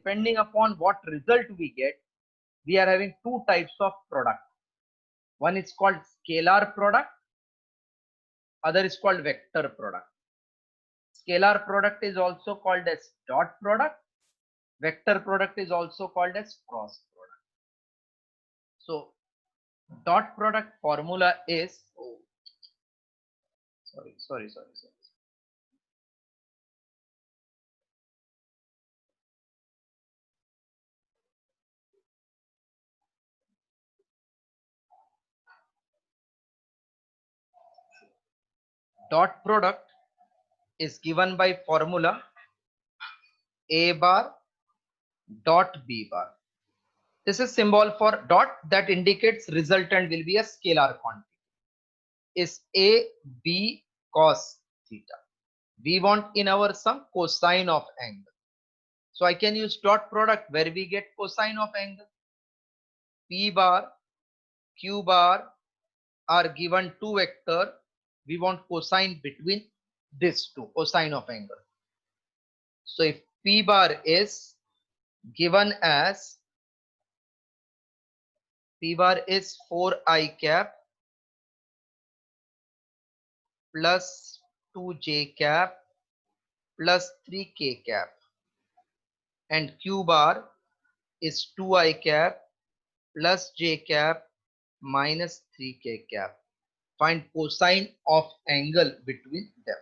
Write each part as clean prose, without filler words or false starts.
depending upon what result we get, we are having two types of product. One is called scalar product, other is called vector product. Scalar product is also called as dot product. Vector product is also called as cross product. So dot product formula is, sorry. Dot product is given by formula A bar dot B bar. This is symbol for dot that indicates resultant will be a scalar quantity. Is A, B cos theta. We want in our sum cosine of angle. So I can use dot product where we get cosine of angle. P bar, Q bar are given two vector. We want cosine between these two, cosine of angle. So if P bar is given as, P bar is 4i cap plus 2j cap plus 3k cap, and Q bar is 2i cap plus j cap minus 3k cap. Find cosine of angle between them.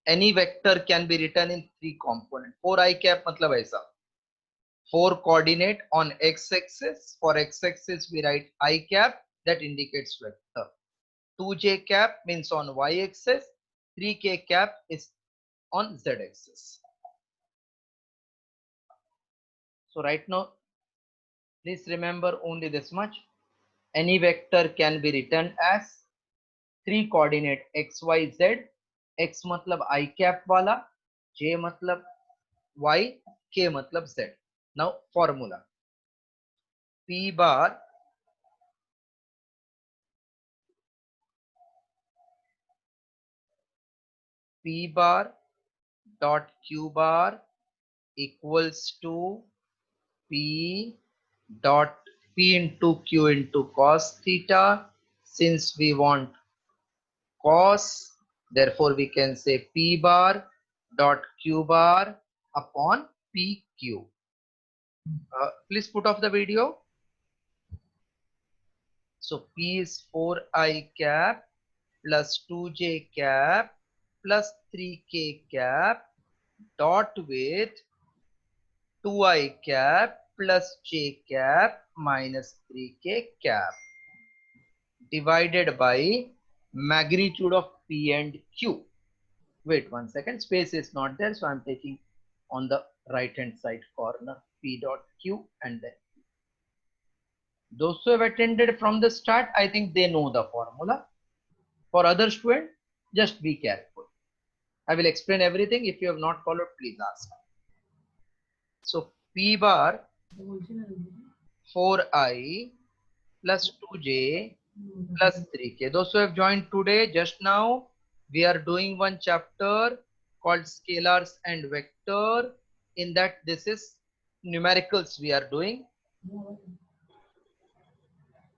Any vector can be written in three components. 4i cap matlab aisa, 4 coordinate on x-axis. For x-axis we write I cap, that indicates vector. 2j cap means on y-axis. 3k cap is on z-axis. So right now, please remember only this much. Any vector can be written as 3 coordinate x, y, z. X matlab I cap wala, j matlab y, k matlab z. Now formula. P bar dot Q bar equals to P dot P into Q into cos theta. Since we want cos, therefore we can say P bar dot Q bar upon PQ. Please put off the video. So P is 4i cap plus 2j cap plus 3k cap dot with 2i cap plus j cap minus 3k cap divided by magnitude of P and Q. Wait 1 second, space is not there, so I'm taking on the right hand side corner P dot Q and then those who have attended from the start, I think they know the formula. For other students, just be careful. I will explain everything. If you have not followed, please ask. So P bar 4i plus 2j plus 3k. Those who have joined today, just now, we are doing one chapter called scalars and vector. In that, this is numericals we are doing.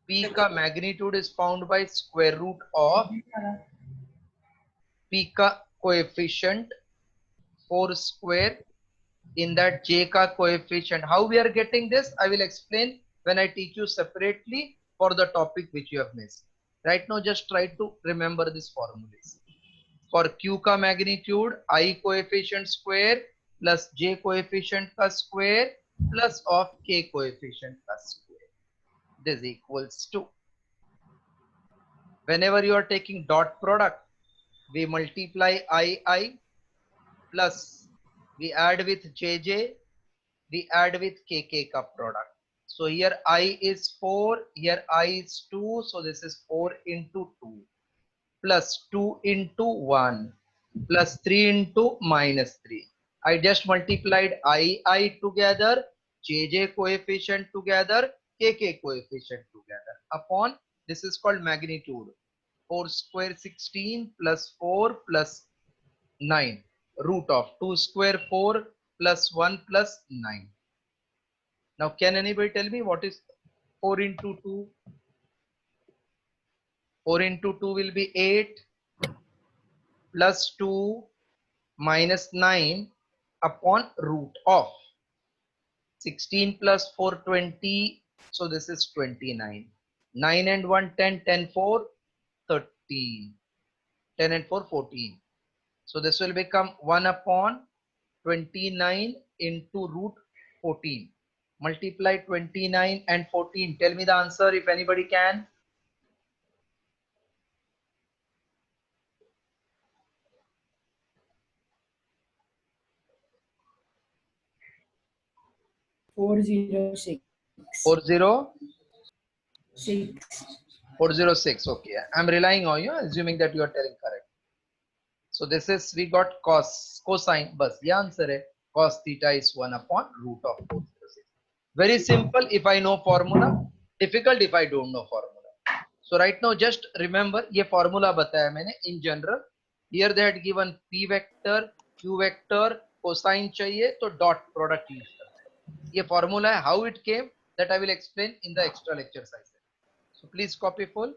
P ka magnitude is found by square root of P ka coefficient 4 square. In that J ka coefficient. How we are getting this, I will explain when I teach you separately for the topic which you have missed. Right now, just try to remember this formulas. For Q ka magnitude, I coefficient square plus J coefficient ka square plus of K coefficient ka square. This equals to, whenever you are taking dot product, we multiply I plus we add with JJ, we add with KK ka product. So here I is 4, here I is 2, so this is 4 into 2 plus 2 into 1 plus 3 into minus 3. I just multiplied I together, JJ coefficient together, KK coefficient together upon, this is called magnitude. 4 square 16 plus 4 plus 9, root of 2 square 4 plus 1 plus 9. Now can anybody tell me what is 4 into 2? 4 into 2 will be 8 plus 2 minus 9 upon root of 16 plus 4 20. So this is 29. 9 and 1 10, 10 4 13. 10 and 4 14. So this will become 1 upon 29 into root 14. Multiply 29 and 14. Tell me the answer if anybody can. 406. 406. Okay, I'm relying on you, assuming that you are telling correct. So this is, we got cosine, bus the answer is cos theta is 1 upon root of 406. Very simple if I know formula, difficult if I don't know formula. So right now just remember ये formula बताया मैंने in general. Here they had given p vector, q vector, cosine चाहिए तो dot product use करना है. ये formula है, how it came that I will explain in the extra lecture session. So please copy full.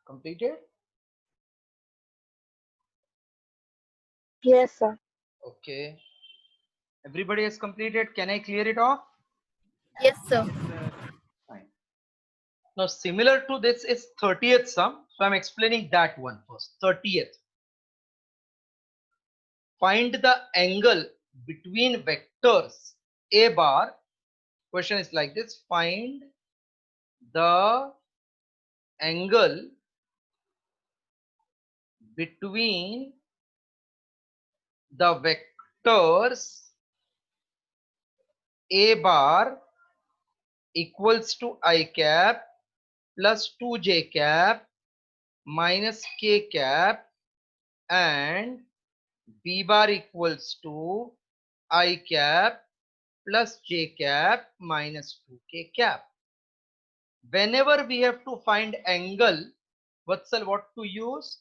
Completed? Yes, sir. Okay. Everybody has completed. Can I clear it off? Yes, sir. Fine. Now similar to this is 30th sum. So I'm explaining that one first. 30th. Find the angle between vectors a bar. Question is like this. Find the angle between the vectors a bar equals to I cap plus 2j cap minus k cap and b bar equals to I cap plus j cap minus 2k cap. Whenever we have to find angle, Vatsal, what to use?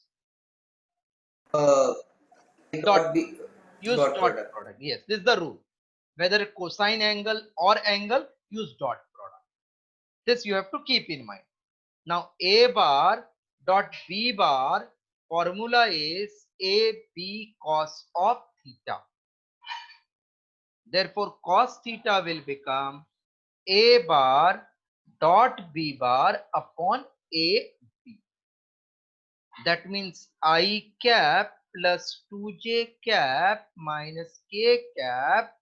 Dot. Use dot product. Yes, this is the rule. Whether cosine angle or angle, use dot product. This you have to keep in mind. Now a bar dot b bar formula is ab cos of theta. Therefore cos theta will become a bar dot b bar upon a b. That means I cap plus 2j cap minus k cap,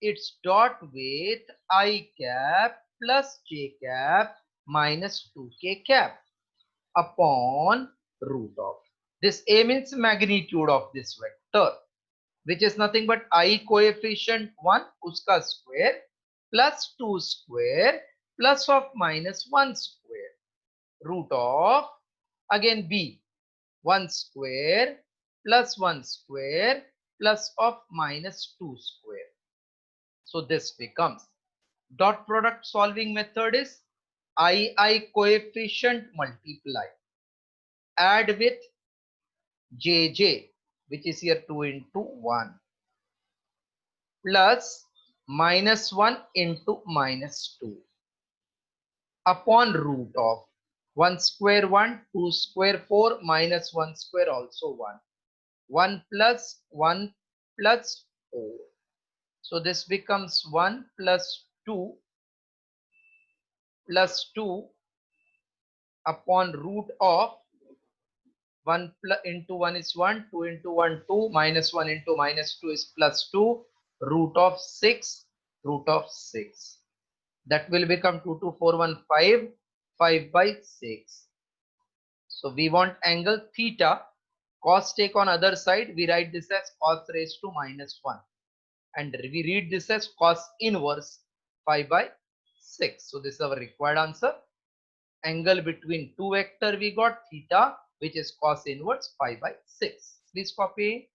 its dot with I cap plus j cap minus 2k cap upon root of. This a means magnitude of this vector, which is nothing but I coefficient 1 uska square plus 2 square plus of minus 1 square root of again b 1 square plus 1 square plus of minus 2 square. So this becomes dot product solving method is I coefficient multiply, add with jj, which is here 2 into 1, plus minus 1 into minus 2 upon root of 1 square 1, 2 square 4, minus 1 square also 1, 1 plus 1 plus 4. So this becomes 1 plus 2 plus 2 upon root of 1 into 1 is 1, 2 into 1 2, minus 1 into minus 2 is plus 2, root of 6, root of 6. That will become 2 to 4, 1, 5, 5 by 6. So we want angle theta, cos take on other side, we write this as cos raised to minus 1. And we read this as cos inverse 5 by 6. So this is our required answer. Angle between two vector we got theta, which is cos inverse 5 by 6. Please copy.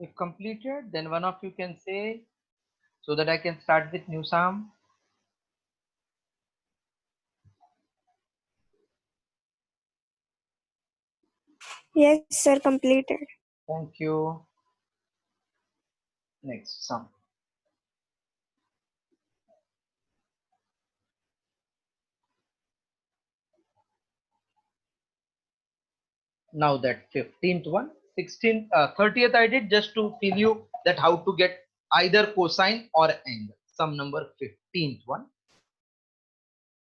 If completed, then one of you can say so that I can start with new sum. Yes, sir, completed. Thank you. Next sum. Now that 15th one, 16th, 30th I did just to tell you that how to get either cosine or angle. Sum number 15th one.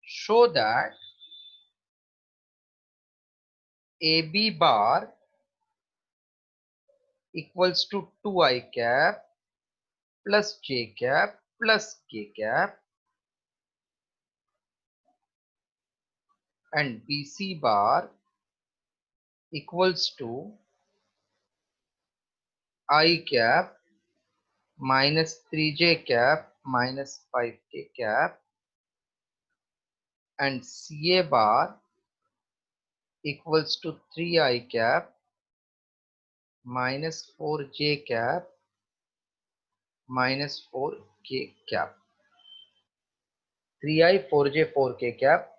Show that AB bar equals to 2i cap plus j cap plus k cap and BC bar equals to I cap minus 3j cap minus 5k cap and CA bar equals to 3i cap minus 4j cap minus 4k cap. 3i, 4j, 4k cap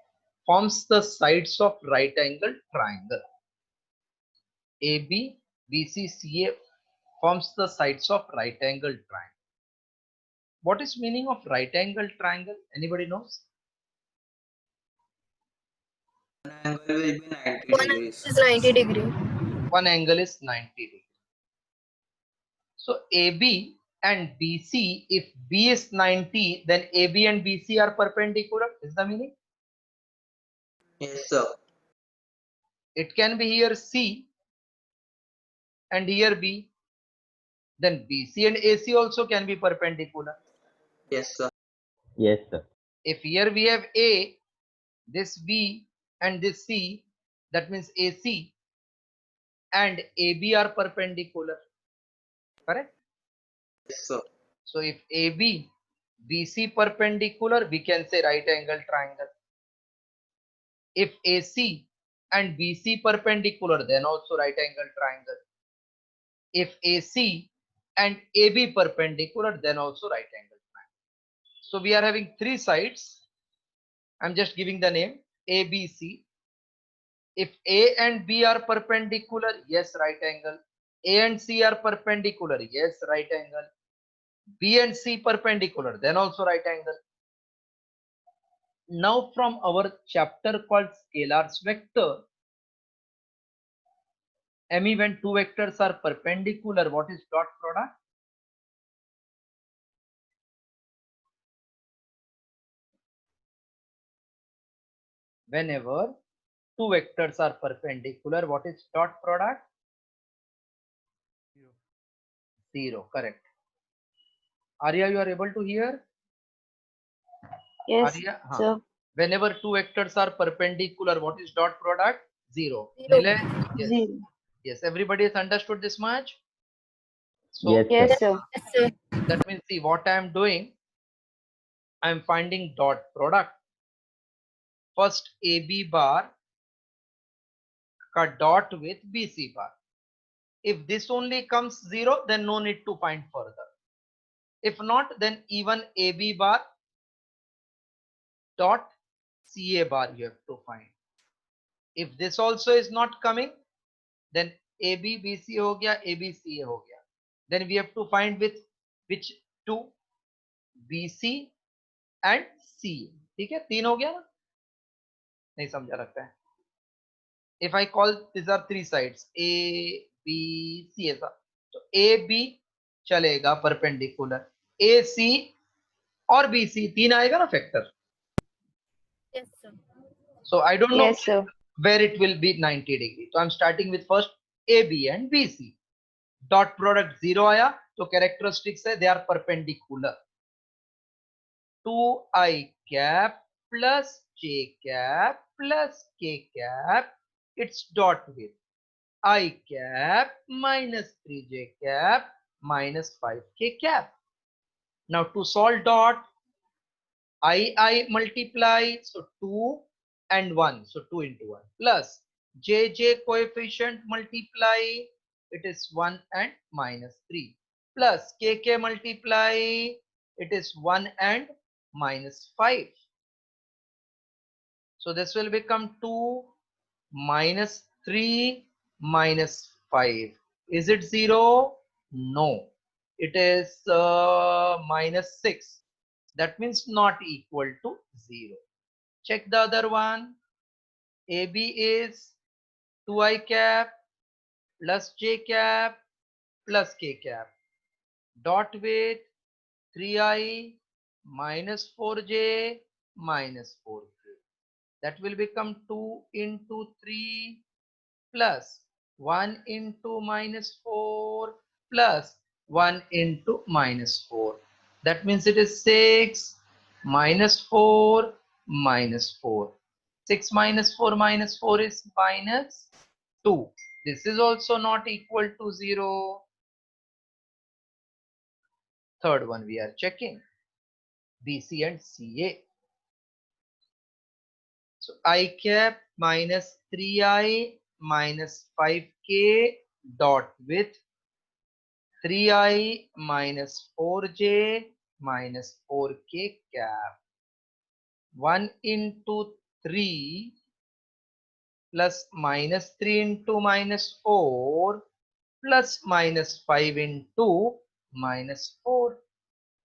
forms the sides of right angle triangle. AB, BC, CA forms the sides of right angle triangle. What is meaning of right angle triangle? Anybody knows? Angle will be 90 One degrees. is 90 degree. One angle is 90 degrees. So AB and BC, if B is 90, then AB and BC are perpendicular. Is the meaning? Yes, sir. It can be here C and here B. Then BC and AC also can be perpendicular. Yes, sir. Yes, sir. If here we have A, this B and this C, that means AC and AB are perpendicular. Correct? Yes, sir. So if AB, BC perpendicular, we can say right angle triangle. If AC and BC perpendicular, then also right angle triangle. If AC and AB perpendicular, then also right angle triangle. So we are having three sides. I'm just giving the name ABC. If A and B are perpendicular, yes, right angle. A and C are perpendicular, yes, right angle. B and C perpendicular, then also right angle. Now from our chapter called scalars vector, ME, when two vectors are perpendicular, what is dot product? Whenever two vectors are perpendicular, what is dot product? Zero, correct. Arya, you are able to hear? Yes, Arya, sir. whenever two vectors are perpendicular, what is dot product? Zero. Zero. Nilay? Yes. Zero. Yes, everybody has understood this much? So Yes, sir. Yes, sir. Yes, sir. that means, see what I am doing, I am finding dot product. First AB bar ka dot with BC bar. If this only comes 0, then no need to find further. If not, then even AB bar dot CA bar you have to find. If this also is not coming, then AB BC ho gaya, AB CA ho gaya. Then we have to find with which two? BC and CA. ठीक है, तीन हो गया ना? नहीं समझा लगता है. If I call these are three sides A, B, C ऐसा, तो A, B चलेगा perpendicular, A, C और B, C तीन आएगा ना factor. Yes, sir. So I don't know Yes, sir. where it will be 90 degree. So I'm starting with first A, B and B, C. Dot product 0 आया, तो characteristics है they are perpendicular. 2I cap plus J cap plus K cap, it's dot with I cap minus 3J cap minus 5K cap. Now to solve dot, I multiply, so 2 and 1, so 2 into 1 plus JJ coefficient multiply, it is 1 and minus 3 plus KK multiply, it is 1 and minus 5. So this will become 2 minus 3 minus 5. Is it 0? No. It is minus 6. That means not equal to 0. Check the other one. AB is 2I cap plus J cap plus K cap. Dot with 3I minus 4J minus 4K. That will become 2 into 3 plus 1 into minus 4 plus 1 into minus 4. That means it is 6 minus 4 minus 4. 6 minus 4 is minus 2. This is also not equal to 0. Third one we are checking. BC and CA. So I cap minus 3I minus 5K dot with 3I minus 4J minus 4K cap. 1 into 3 plus minus 3 into minus 4 plus minus 5 into minus 4.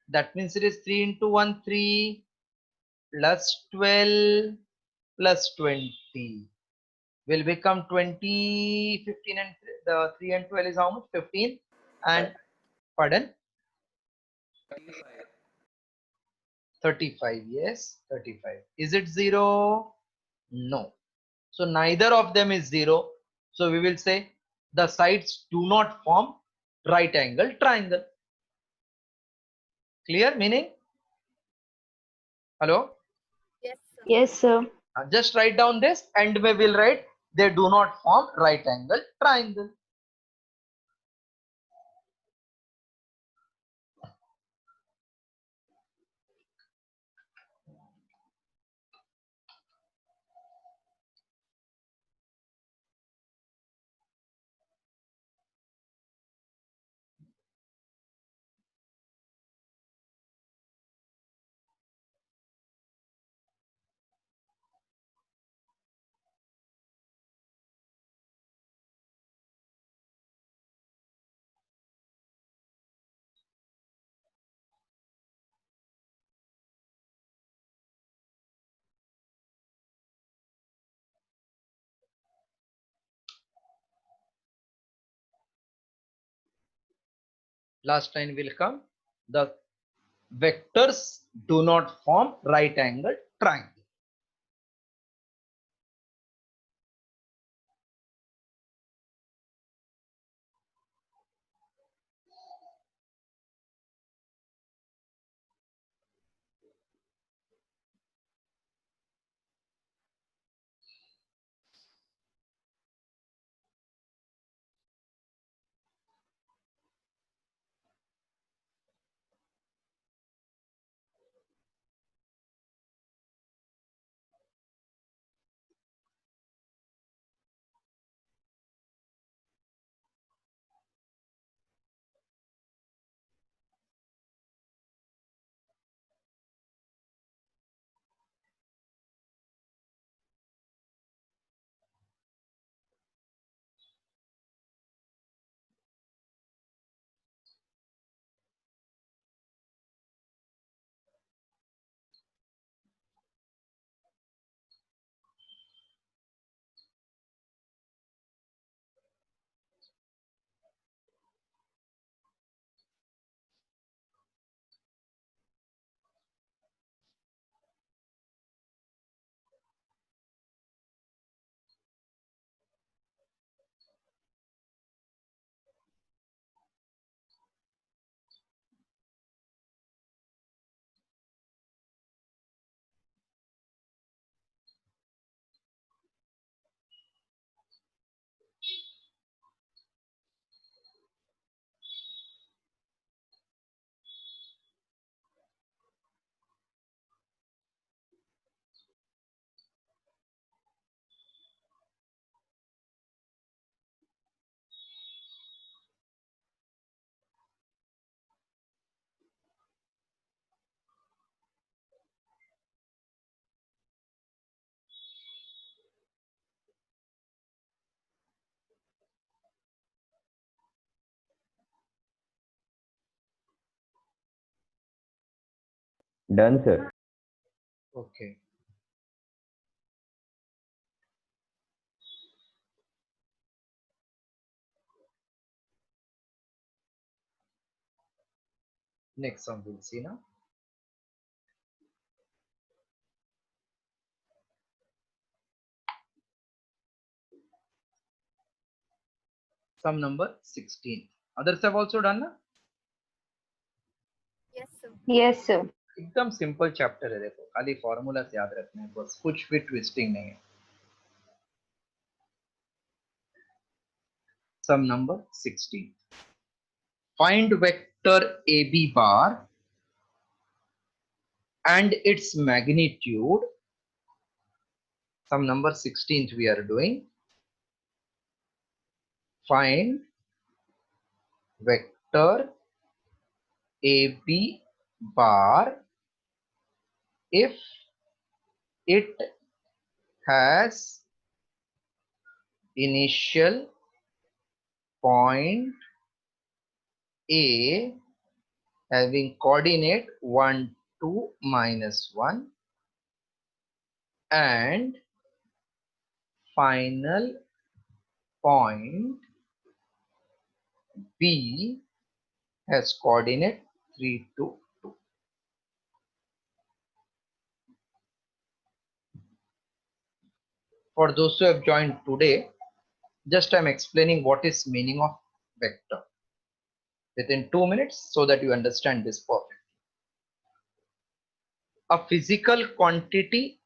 That means it is 3 into 1, 3 plus 12 plus 20 will become 20, 15 and the 3 and 12 is how much? 15 and pardon? 35. Yes, 35. Is it 0? No. So neither of them is 0. So we will say the sides do not form right angle triangle. Clear meaning? Hello? Yes, sir. Yes, sir. Just write down this and we will write they do not form right angle triangle. Last line will come. The vectors do not form right angle triangle. Done, sir. Okay. Next one we'll see now. Sum number 16. Others have also done ना? Yes, sir. Yes, sir. एकदम simple chapter है, देखो खाली formula से याद रखना है बस, कुछ भी ट्विस्टिंग नहीं है. Sum number 16. Find vector AB bar and its magnitude. Sum number 16th we are doing. Find vector AB bar if it has initial point A having coordinate 1, 2, -1 and final point B has coordinate 3, 2, 2. For those who have joined today, just I'm explaining what is meaning of vector within 2 minutes so that you understand this perfectly. A physical quantity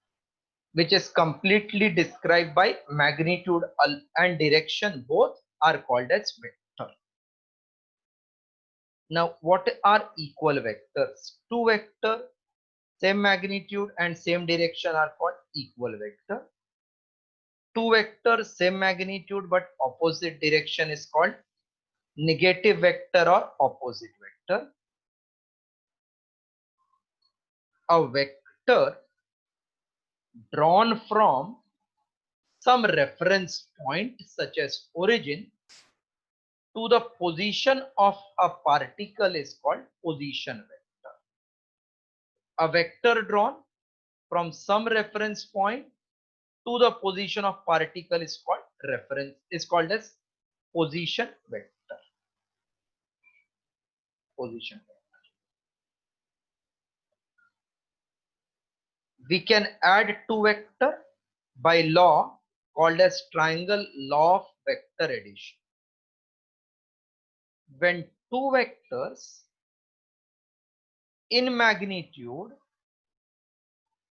which is completely described by magnitude and direction, both are called as vector. Now, what are equal vectors? Two vectors, same magnitude and same direction are called equal vector. Two vectors, same magnitude but opposite direction is called negative vector or opposite vector. A vector drawn from some reference point such as origin to the position of a particle is called position vector. A vector drawn from some reference point to the position of particle is called as position vector. position. We can add two vector by law called as triangle law of vector addition. When two vectors in magnitude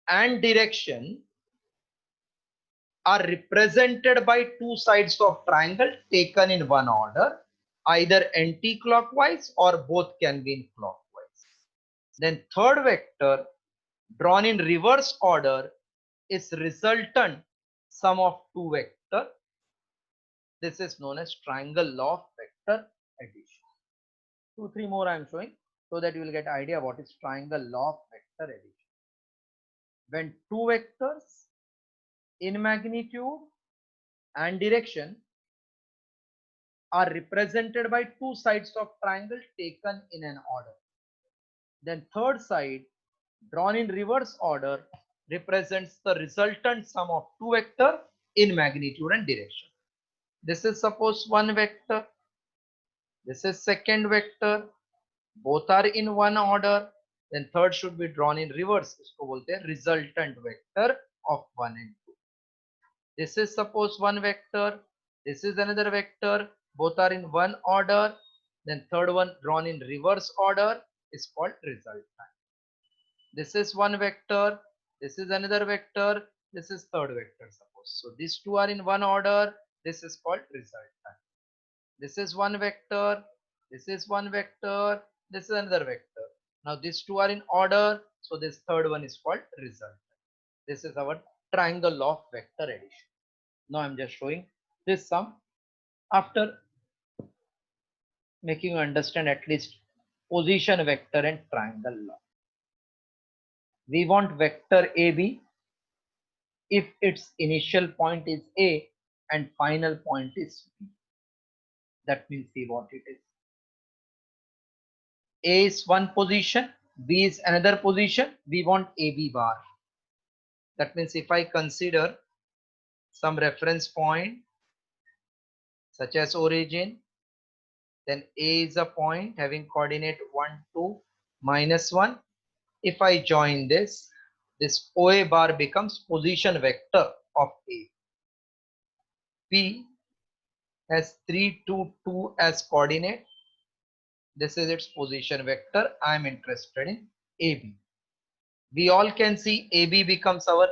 and direction are represented by two sides of triangle taken in one order, either anti-clockwise or both can be in clockwise. Then third vector drawn in reverse order is resultant sum of two vector. This is known as triangle law of vector addition. 2, 3 more I am showing so that you will get idea what is triangle law of vector addition. When two vectors in magnitude and direction are represented by two sides of triangle taken in an order. Then third side drawn in reverse order represents the resultant sum of two vector in magnitude and direction. This is suppose one vector. This is second vector. Both are in one order. Then third should be drawn in reverse. इसको बोलते हैं resultant vector of 1 and 2. This is suppose one vector. This is another vector. Both are in one order. Then third one drawn in reverse order is called resultant. This is one vector. This is another vector. This is third vector suppose. So these two are in one order. This is called resultant. This is one vector. This is one vector. This is another vector. Now these two are in order. So this third one is called resultant. This is our triangle law of vector addition. Now I'm just showing this sum after making you understand at least position vector and triangle law. We want vector AB if its initial point is A and final point is B. That means see what it is. A is one position, B is another position. We want AB bar. That means if I consider some reference point such as origin, then A is a point having coordinate 1, 2, -1. If I join this OA bar becomes position vector of A. B has 3, 2, 2 as coordinate. This is its position vector. I am interested in AB. We all can see AB becomes our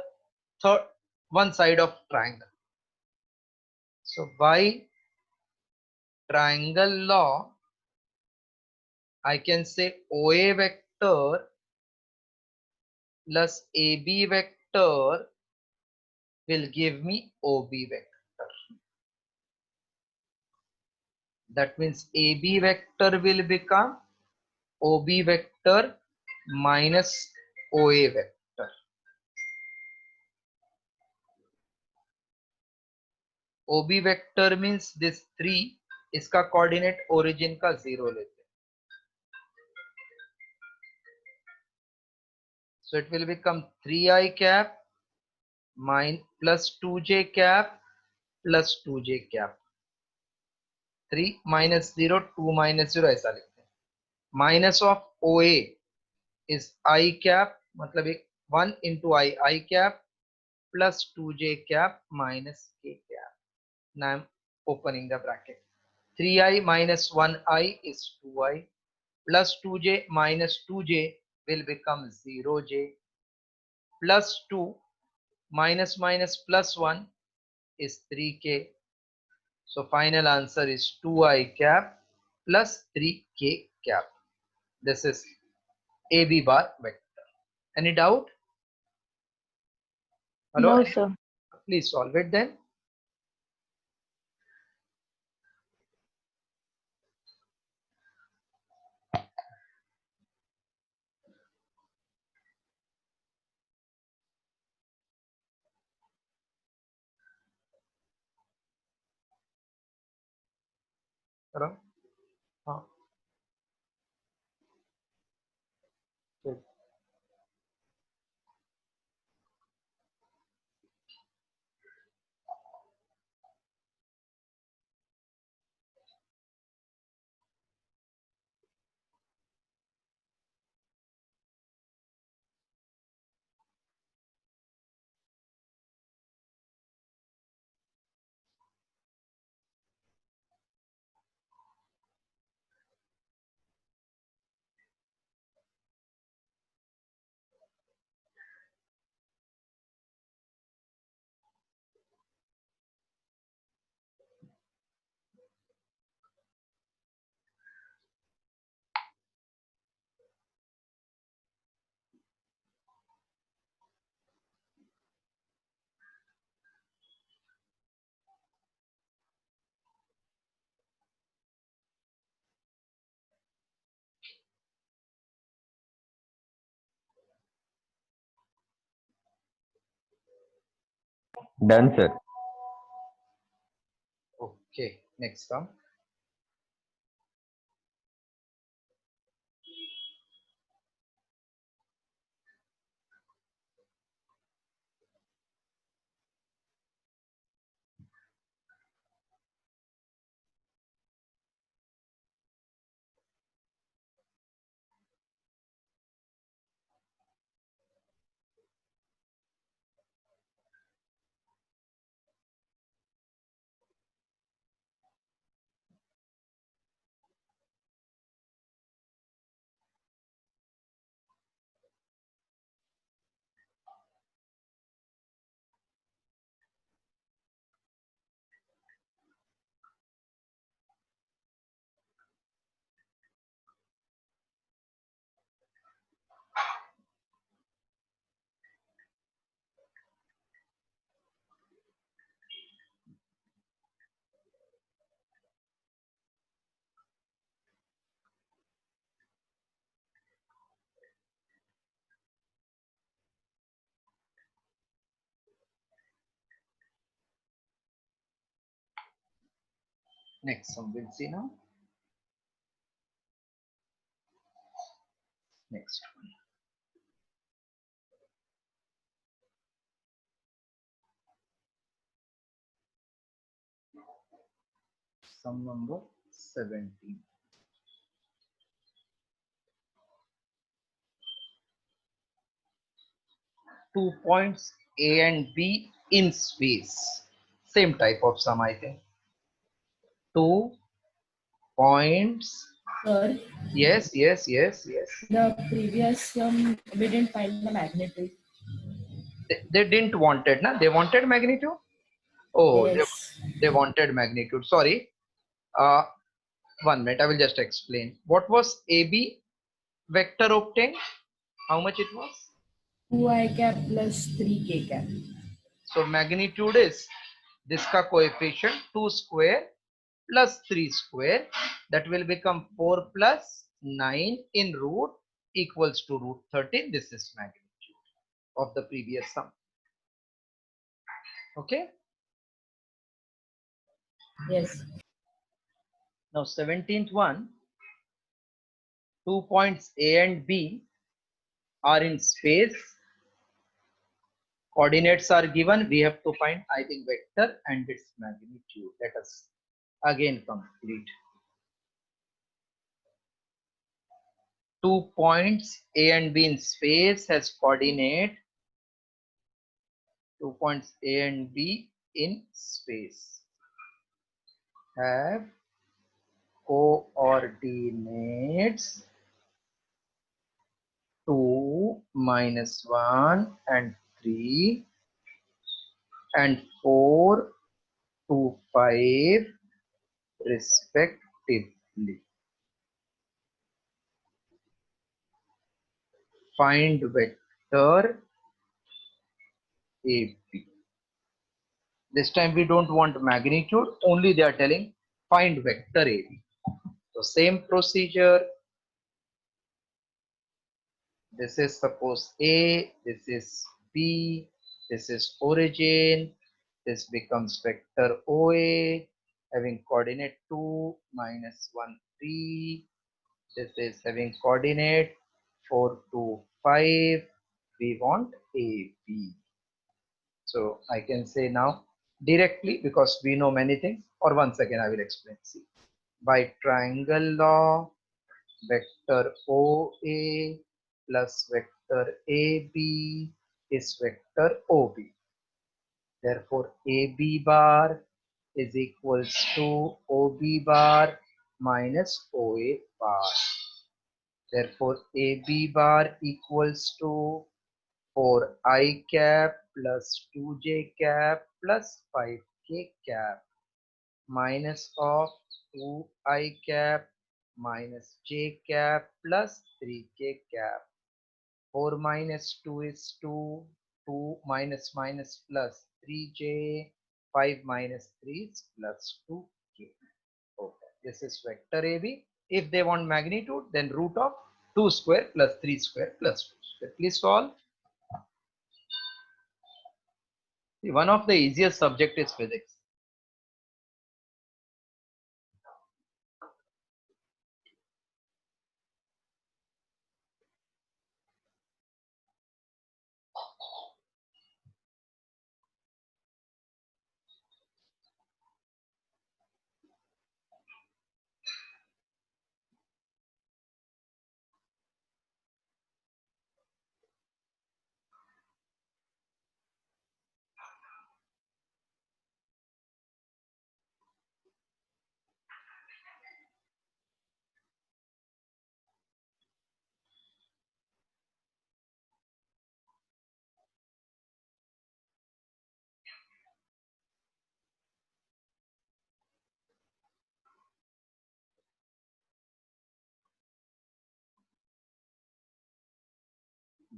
third one side of triangle. So by triangle law, I can say OA vector plus AB vector will give me OB vector. That means AB vector will become OB vector minus OA vector. OB vector means this 3, इसका coordinate origin का 0 लेते हैं. So it will become 3i cap plus 2j cap plus 2j cap. 3 minus 0, 2 minus 0 ऐसा लिखते हैं. Minus of OA is I cap, मतलब 1 into I cap plus 2j cap minus k cap. Now I'm opening the bracket. 3i minus 1i is 2i plus 2j minus 2j will become 0j plus 2 minus minus plus 1 is 3k. So final answer is 2i cap plus 3k cap. This is AB bar vector. Any doubt? Hello? No, sir. Please solve it then. करो. हाँ. ठीक. Done, sir. Okay, next sum. Next sum we'll see now. Next one. Sum number 17. Two points A and B in space. Same type of sum, I think. 2 points. Sir, Yes. the previous we didn't find the magnitude. They didn't wanted, na? They wanted magnitude. Oh, Yes. they wanted magnitude. Sorry. 1 minute. I will just explain. What was AB vector obtained? How much it was? 2i cap plus 3k cap. So magnitude is this ka coefficient 2 square plus 3 square, that will become 4 plus 9 in root equals to root 13. This is magnitude of the previous sum. Okay. Yes. Now 17th one, 2 points A and B are in space. Coordinates are given. We have to find, I think, vector and its magnitude. Let us again complete. 2 points A and B in space has coordinate. 2 points A and B in space have coordinates 2, -1 and 3 and 4 to 5 respectively. Find vector AB. This time we don't want magnitude, only they are telling find vector AB. So same procedure. This is suppose A, this is B, this is origin, this becomes vector OA having coordinate 2, -1, 3. This is having coordinate 4, 2, 5. We want AB. So I can say now directly, because we know many things, or once again I will explain. See, by triangle law, vector OA plus vector AB is vector OB. Therefore, AB bar is equals to OB bar minus OA bar. Therefore, AB bar equals to 4i cap plus 2j cap plus 5k cap minus of 2i cap minus j cap plus 3k cap. 4 minus 2 is 2, 2 minus minus plus 3j, 5 minus 3 is plus 2k. Okay, this is vector AB. If they want magnitude, then root of 2 square plus 3 square plus 2 square. Please solve. One of the easiest subject is physics.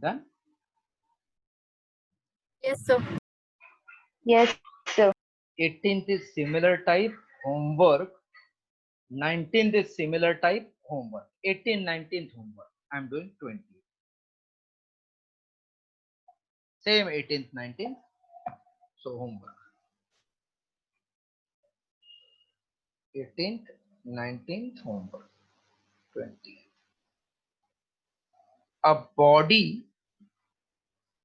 Done? Yes, sir. Yes, sir. 18th is similar type homework. 19th is similar type homework. 18, 19th homework. I'm doing 20. Same 18th, 19th. So homework. 18th, 19th homework. 20. A body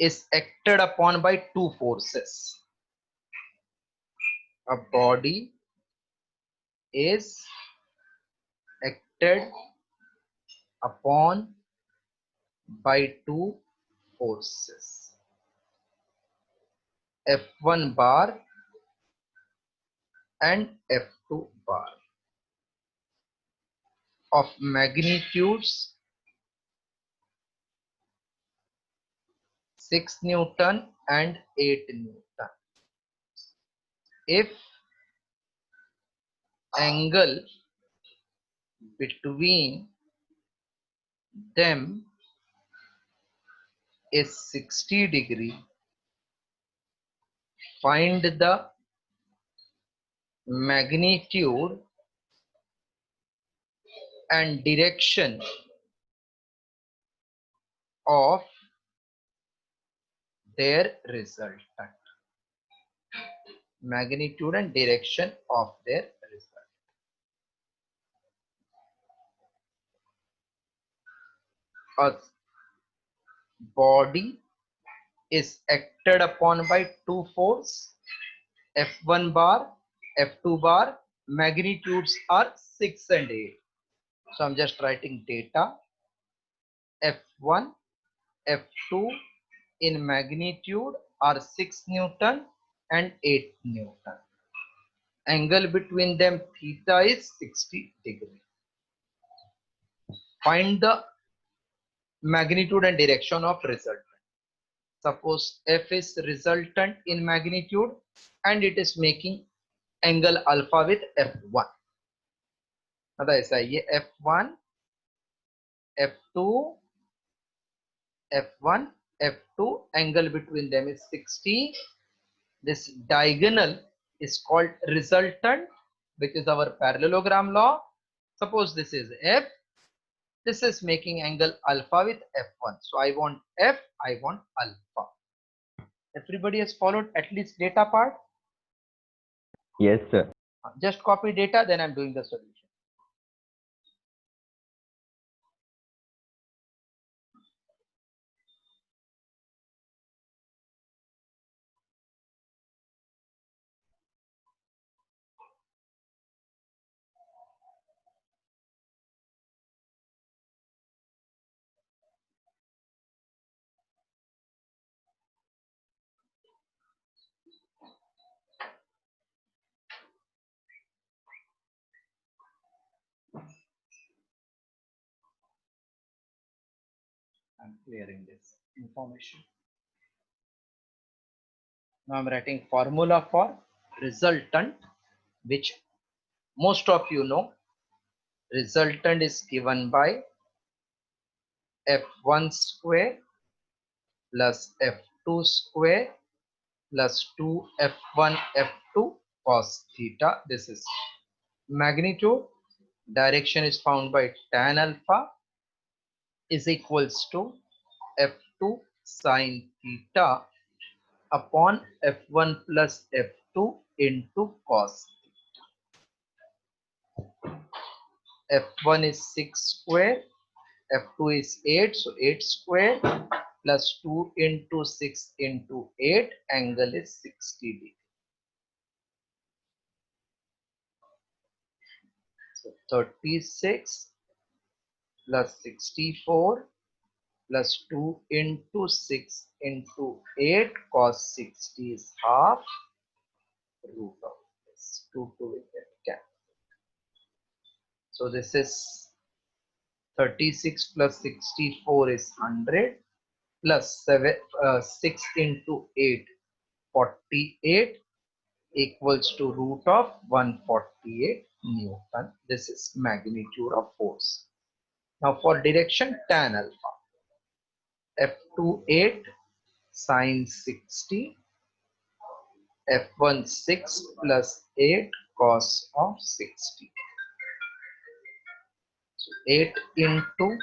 is acted upon by two forces. A body is acted upon by two forces. F1 bar and F2 bar of magnitudes 6 Newton and 8 Newton. If angle between them is 60 degree, find the magnitude and direction of their resultant. Magnitude and direction of their result. A body is acted upon by two force, F1 bar, F2 bar, magnitudes are 6 and 8. So I'm just writing data, F1, F2 in magnitude are 6 Newton and 8 Newton. Angle between them theta is 60 degree. Find the magnitude and direction of resultant. Suppose F is resultant in magnitude and it is making angle alpha with F1. आता ऐसा है ये F1, F2, F1, F2, angle between them is 60. This diagonal is called resultant, which is our parallelogram law. Suppose this is F, this is making angle alpha with F1. So I want F, I want alpha. Everybody has followed at least data part? Yes, sir. Just copy data, then I'm doing the solution. I'm clearing this information. Now I'm writing formula for resultant, which most of you know. Resultant is given by F1 square plus F2 square plus 2 F1 F2 cos theta. This is magnitude. Direction is found by tan alpha is equals to F2 sin theta upon f1 plus f2 into cos. F1 is 6 square, f2 is 8, so 8 square plus 2 into 6 into 8, angle is 60 degree. So 36 plus 64 plus 2 into 6 into 8, cos 60 is half root of this. 2 will get cancelled. So this is 36 plus 64 is 100 plus 6 into 8, 48 equals to root of 148 Newton. This is magnitude of force. Now for direction, tan alpha, f2 8 sine 60, f1 6 plus 8 cos of 60. So 8 into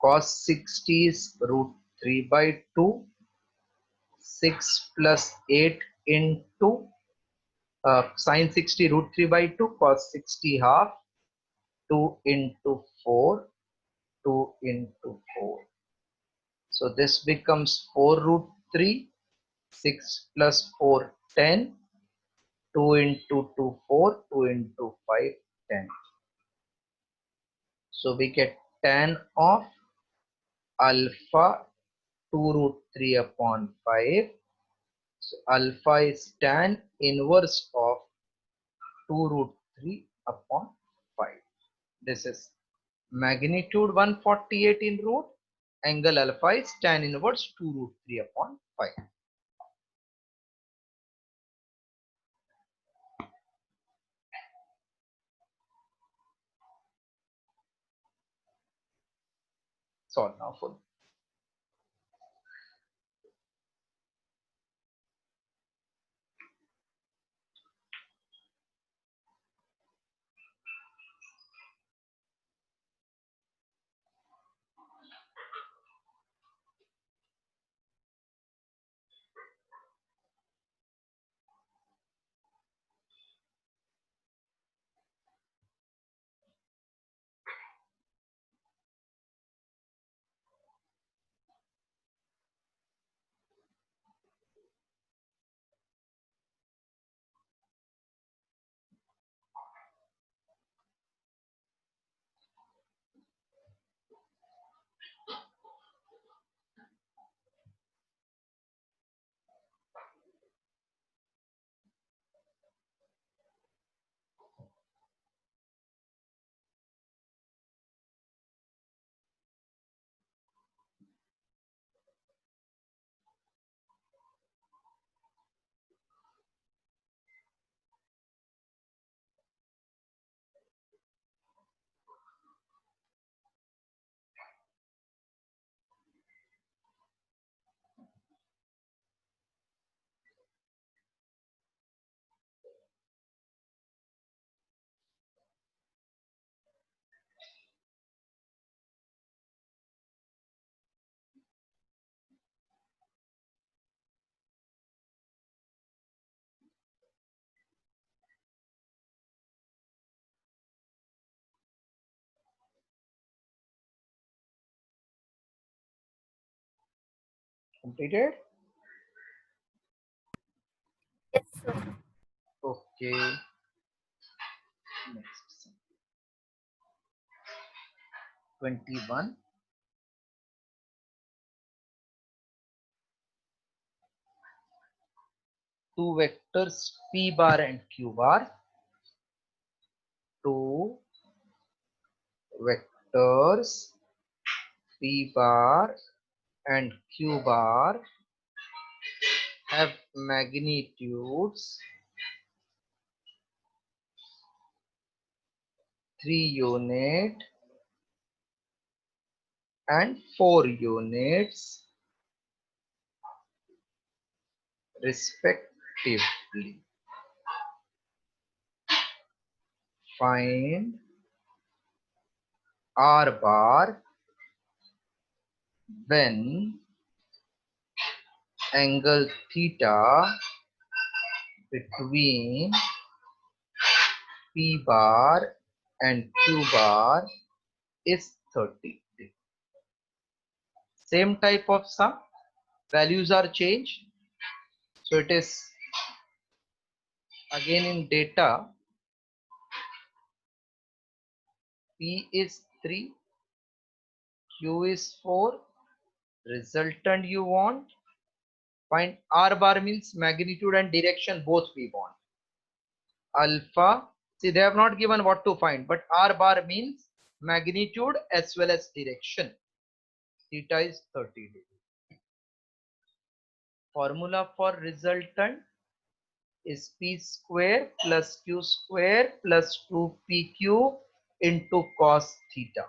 cos 60 is root 3 by 2, 6 plus 8 into sine 60 root 3 by 2, cos 60 half, 2 into 4, 2 into 4. So this becomes 4 root 3, 6 plus 4, 10, 2 into 2, 4, 2 into 5, 10. So we get tan of alpha 2 root 3 upon 5. So alpha is tan inverse of 2 root 3 upon 5. This is magnitude 148 in root. Angle alpha is tan inverse 2 root 3 upon 5. Solve now full. Completed? Yes, sir. Okay. Next. 21. Two vectors P bar and Q bar. Two vectors P bar and Q bar have magnitudes 3 unit and 4 units respectively. Find R bar when angle theta between P bar and Q bar is 30 degree. Same type of sum, values are changed. So it is again in data, P is 3, Q is 4, resultant you want. Find R bar means magnitude and direction both we want. Alpha, see they have not given what to find, but R bar means magnitude as well as direction. Theta is 30 degree. Formula for resultant is P square plus Q square plus 2PQ into cos theta.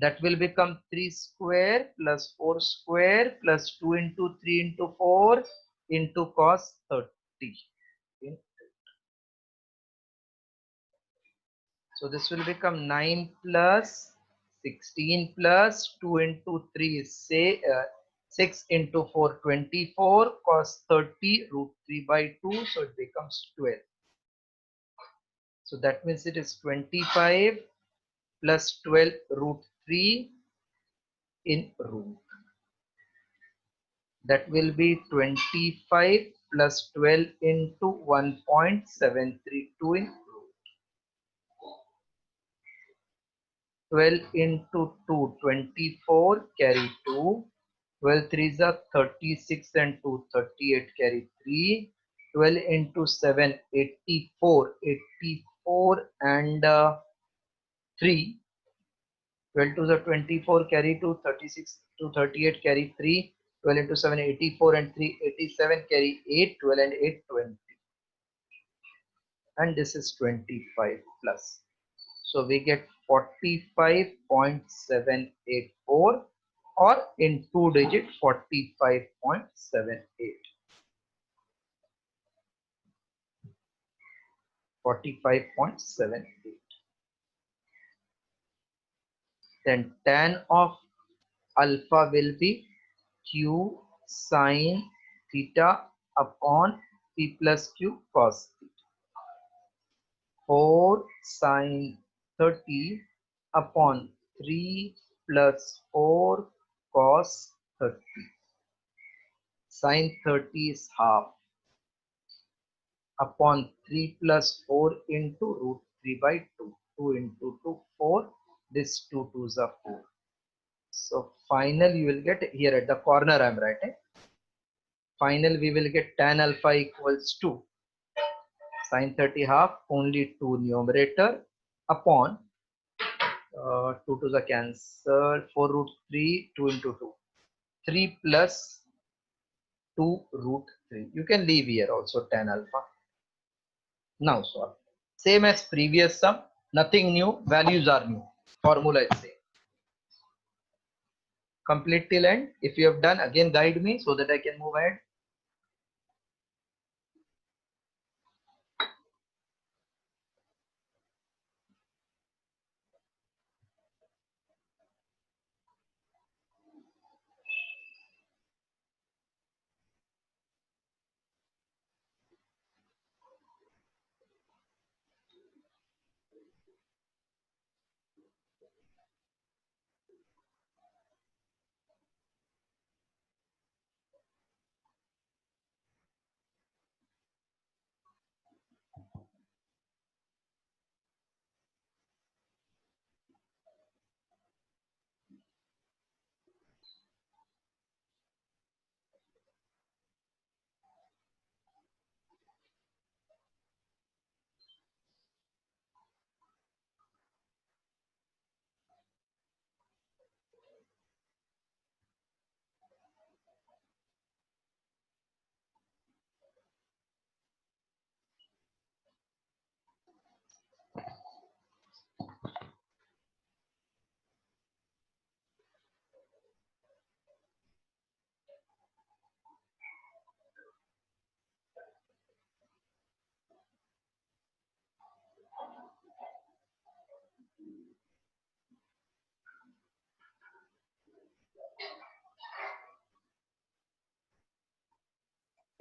That will become 3 square plus 4 square plus 2 into 3 into 4 into cos 30. So this will become 9 plus 16 plus 2 into 3 is say 6 into 4 24 cos 30 root 3 by 2, so it becomes 12. So that means it is 25 plus 12 root 3 in root. That will be 25 plus 12 into 1.732 in root. 12 into 2, 24, carry 2. 12 3s are 36 and 2, 38, carry 3. 12 into 7, 84. 84 and 3. 12 to the 24, carry 2. 36 to 38, carry 3. 12 into 7, 84 and 3, 87, carry 8. 12 and 8, 20. And this is 25 plus. So we get 45.784 or in 2 digit 45.78. 45.78. Then tan of alpha will be Q sine theta upon P plus Q cos theta. 4 sine 30 upon 3 plus 4 cos 30. Sine 30 is half upon 3 plus 4 into root 3 by 2. 2 into 2, 4. This 2 2s are 4. So final you will get here at the corner I am writing. Final we will get tan alpha equals to sine 30 half, only 2 numerator upon 2 to the cancel, 4 root 3, 2 into 2. 3 plus 2 root 3. You can leave here also tan alpha. Now solve. Same as previous sum, nothing new, values are new. Formula is same. Complete till end. If you have done, again guide me so that I can move ahead.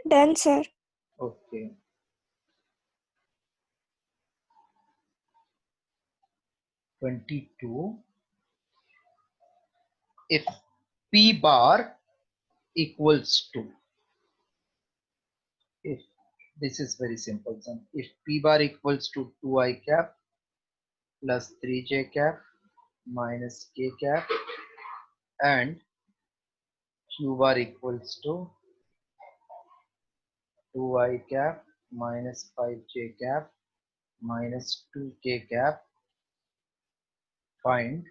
Done, sir. Okay. (22) if P bar equals to, if this is very simple, son. If P bar equals to 2I cap plus 3J cap minus K cap and Q bar equals to 2I cap minus 5J cap minus 2K cap, find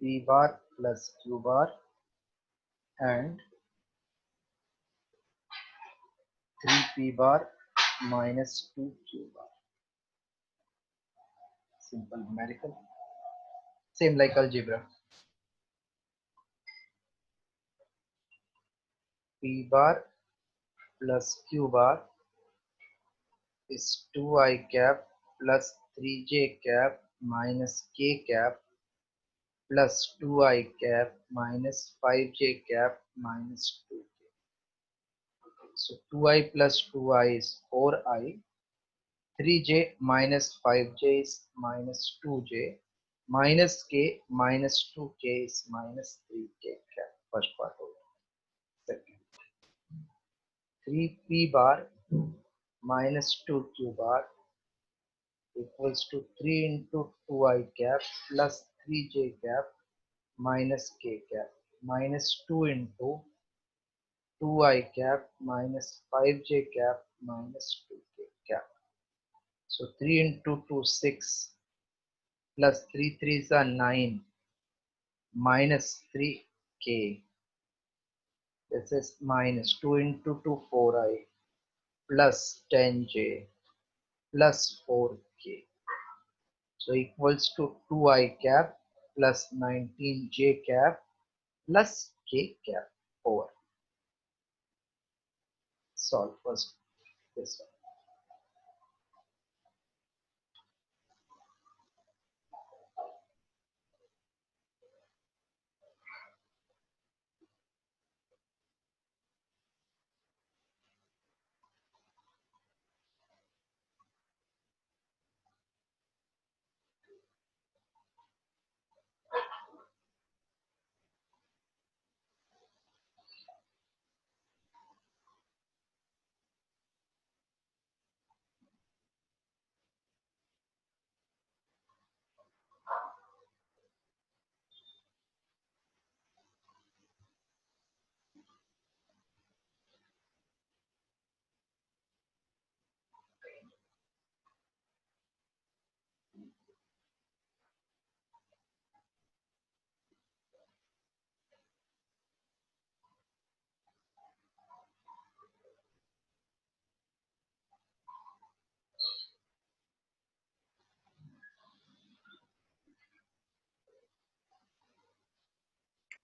P bar plus Q bar and 3P bar minus 2Q bar. Simple numerical. Same like algebra. P bar plus Q bar is 2I cap plus 3J cap minus K cap plus 2I cap minus 5J cap minus 2K. So 2I plus 2I is 4I, 3J minus 5J is minus 2J, minus K minus 2K is minus 3K cap. First part over. Second. 3P bar minus 2Q bar equals to 3 into 2I cap plus 3J cap minus K cap minus 2 into 2I cap minus 5J cap minus 2K cap. So 3 into 2 6 plus 3 3s are 9 minus 3K. This is minus 2 into 2 4I plus 10J plus 4K. So equals to 2I cap plus 19J cap plus K cap over. Solve first this one.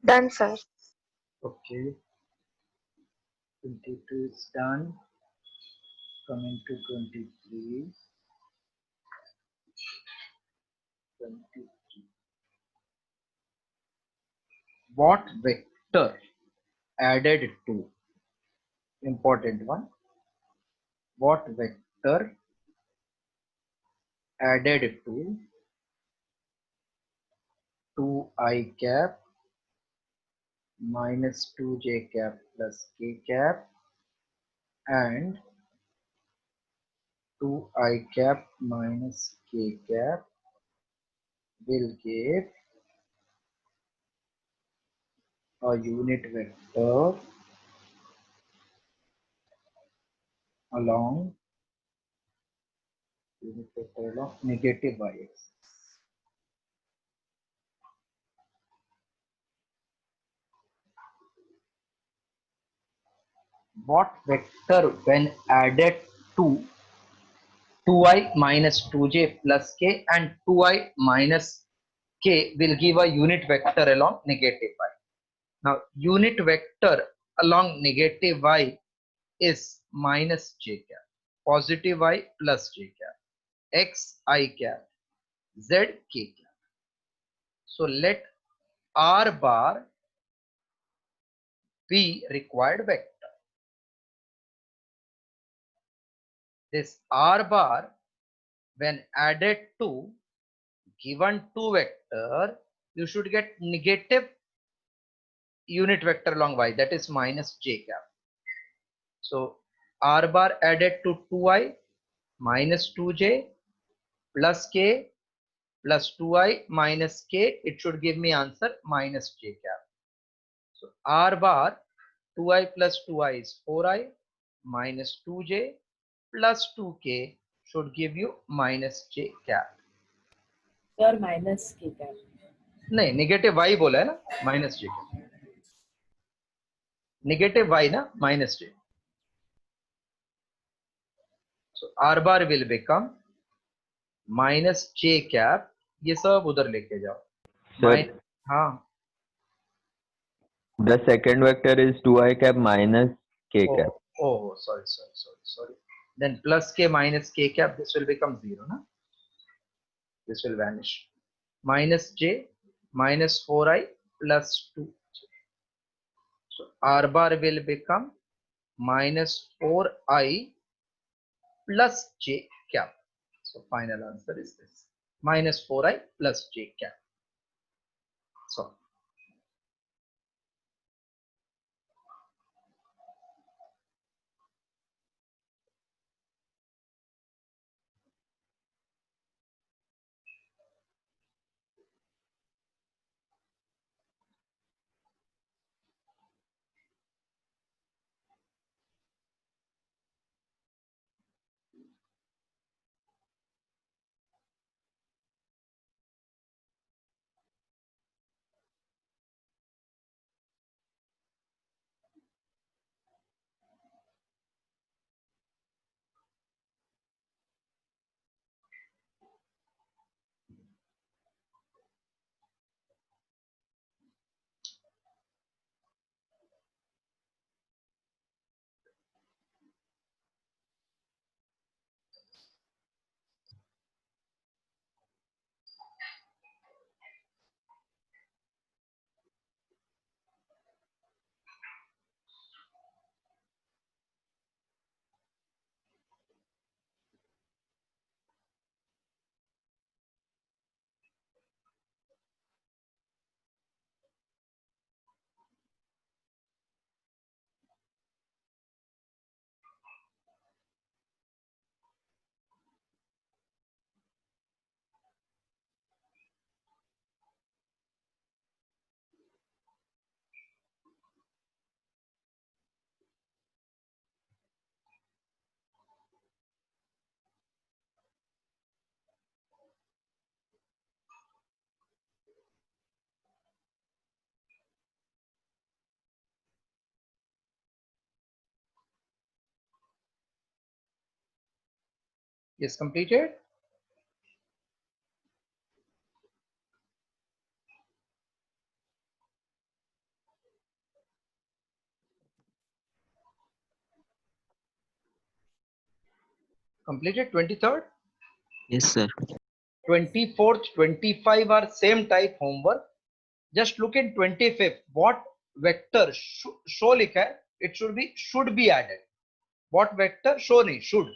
Done, sir. Okay, 22 is done. Coming to 23. 23. What vector added to, important one, what vector added to 2I cap minus 2J cap plus K cap and 2I cap minus K cap will give a unit vector along negative y-axis. What vector when added to 2I minus 2J plus K and 2I minus K will give a unit vector along negative y. Now unit vector along negative y is minus j cap, positive y plus j cap, x I cap, z k cap. So let R bar be required vector. this r bar when added to given 2 vector, you should get negative unit vector along y, that is minus j cap. So r bar added to 2i minus 2j plus k plus 2i minus k, it should give me answer minus j cap. So r bar 2i plus 2i is 4i minus 2j plus 2k should give you minus j cap. Sir, minus k cap. नहीं negative y बोला है ना, minus j negative y ना minus j. So r bar will become minus j cap. ये सब उधर लेके जाओ. Sir, हाँ. the second vector is 2i cap minus k cap. Oh, sorry. Then plus k minus k cap, this will become 0, na? This will vanish. Minus j minus 4i plus 2j. So r bar will become minus 4i plus j cap. So final answer is this, minus 4i plus j cap. So is completed. Completed 23rd. Yes, sir. 24th, 25 are same type homework. Just look in 25th. What vector show लिखा है? It should be added. What vector? Show नहीं, should.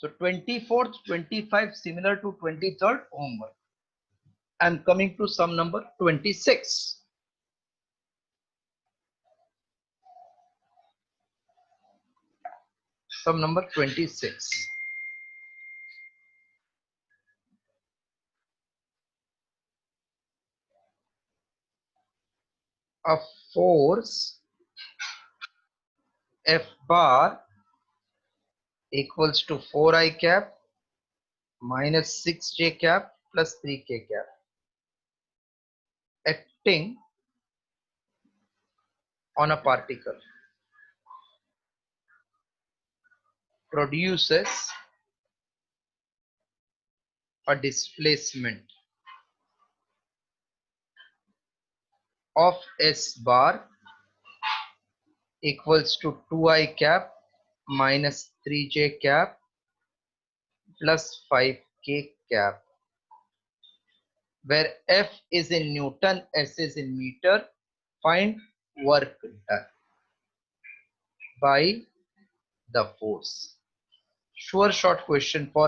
So 24th, 25 similar to 23rd homework. I'm coming to sum number 26. Sum number 26. A force F bar equals to 4i cap minus 6j cap plus 3k cap acting on a particle produces a displacement of S bar equals to 2i cap minus 3j cap plus 5k cap, where F is in Newton, S is in meter. Find work done by the force. Sure short question for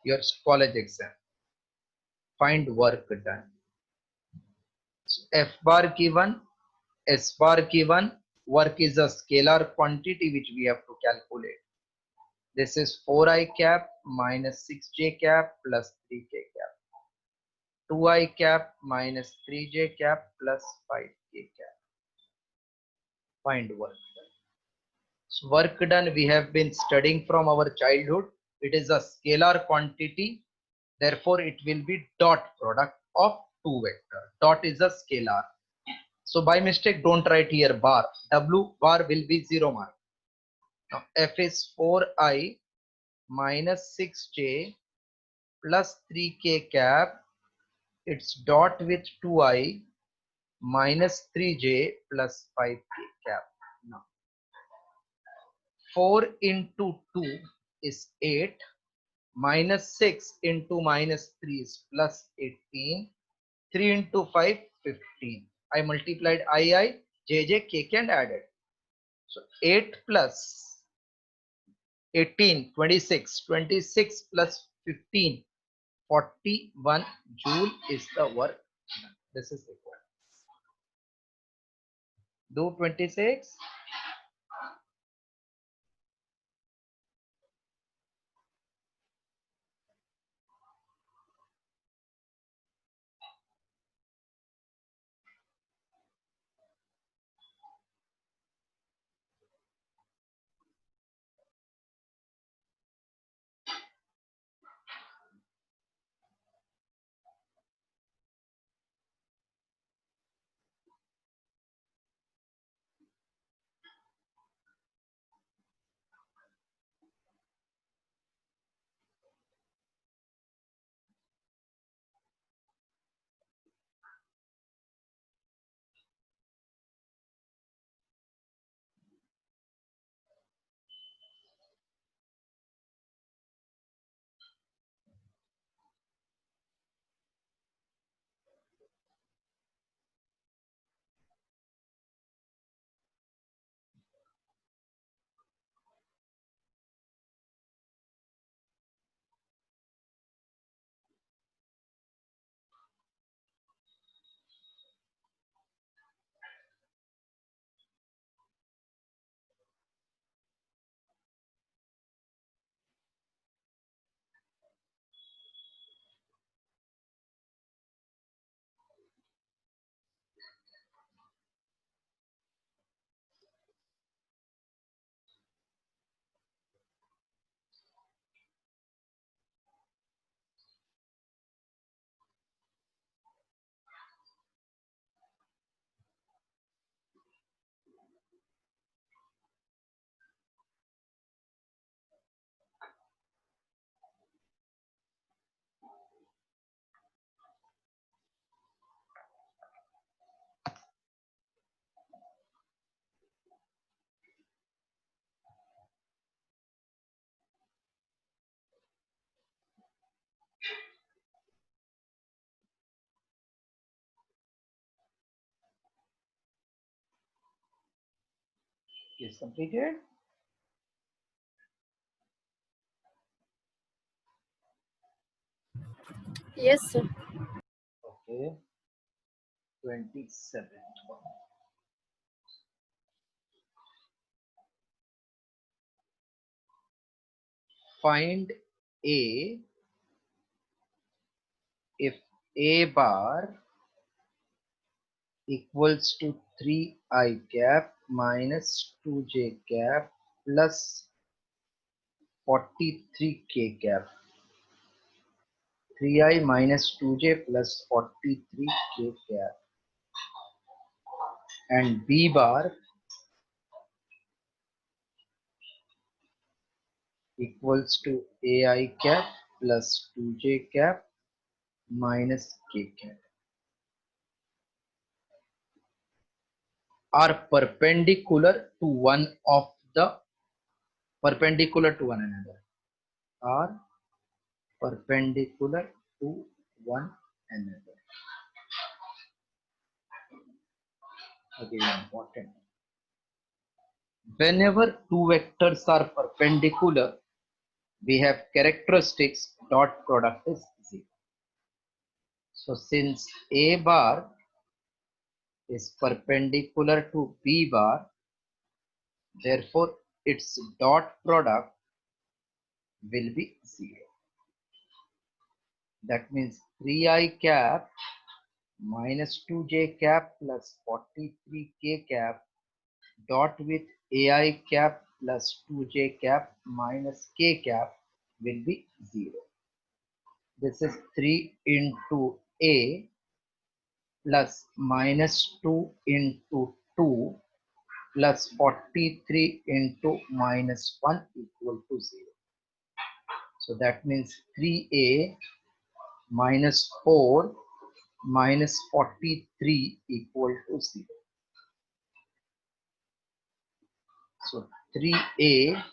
your college exam. Find work done. So F bar given, S bar given, work is a scalar quantity which we have to calculate. This is 4i cap minus 6j cap plus 3k cap. 2i cap minus 3j cap plus 5k cap. Find work done. So work done we have been studying from our childhood. It is a scalar quantity. Therefore, it will be dot product of two vectors. Dot is a scalar. So by mistake, don't write here bar. W bar will be 0 mark. Now F is 4i minus 6j plus 3k cap. It's dot with 2i minus 3j plus 5k cap. Now 4 into 2 is 8. Minus 6 into minus 3 is plus 18. 3 into 5, 15. I multiplied I, JJ, KK and added. So 8 plus 18, 26. 26 plus 15, 41 joule is the work. This is required. Do 26. Is completed. Yes, sir. Okay. 27. Find A if A bar equals to 3i cap minus 2j cap plus 43k cap. 3i minus 2j plus 43k cap. And B bar equals to ai cap plus 2j cap minus k cap are perpendicular to one another. Are perpendicular to one another. Again important. Whenever two vectors are perpendicular, we have characteristics dot product is 0. So since A bar is perpendicular to B bar, therefore its dot product will be 0. That means 3i cap minus 2j cap plus 43k cap dot with ai cap plus 2j cap minus k cap will be 0. This is 3 into a plus minus 2 into 2 plus 43 into minus 1 equal to 0. So that means 3a minus 4 minus 43 equal to 0. So 3a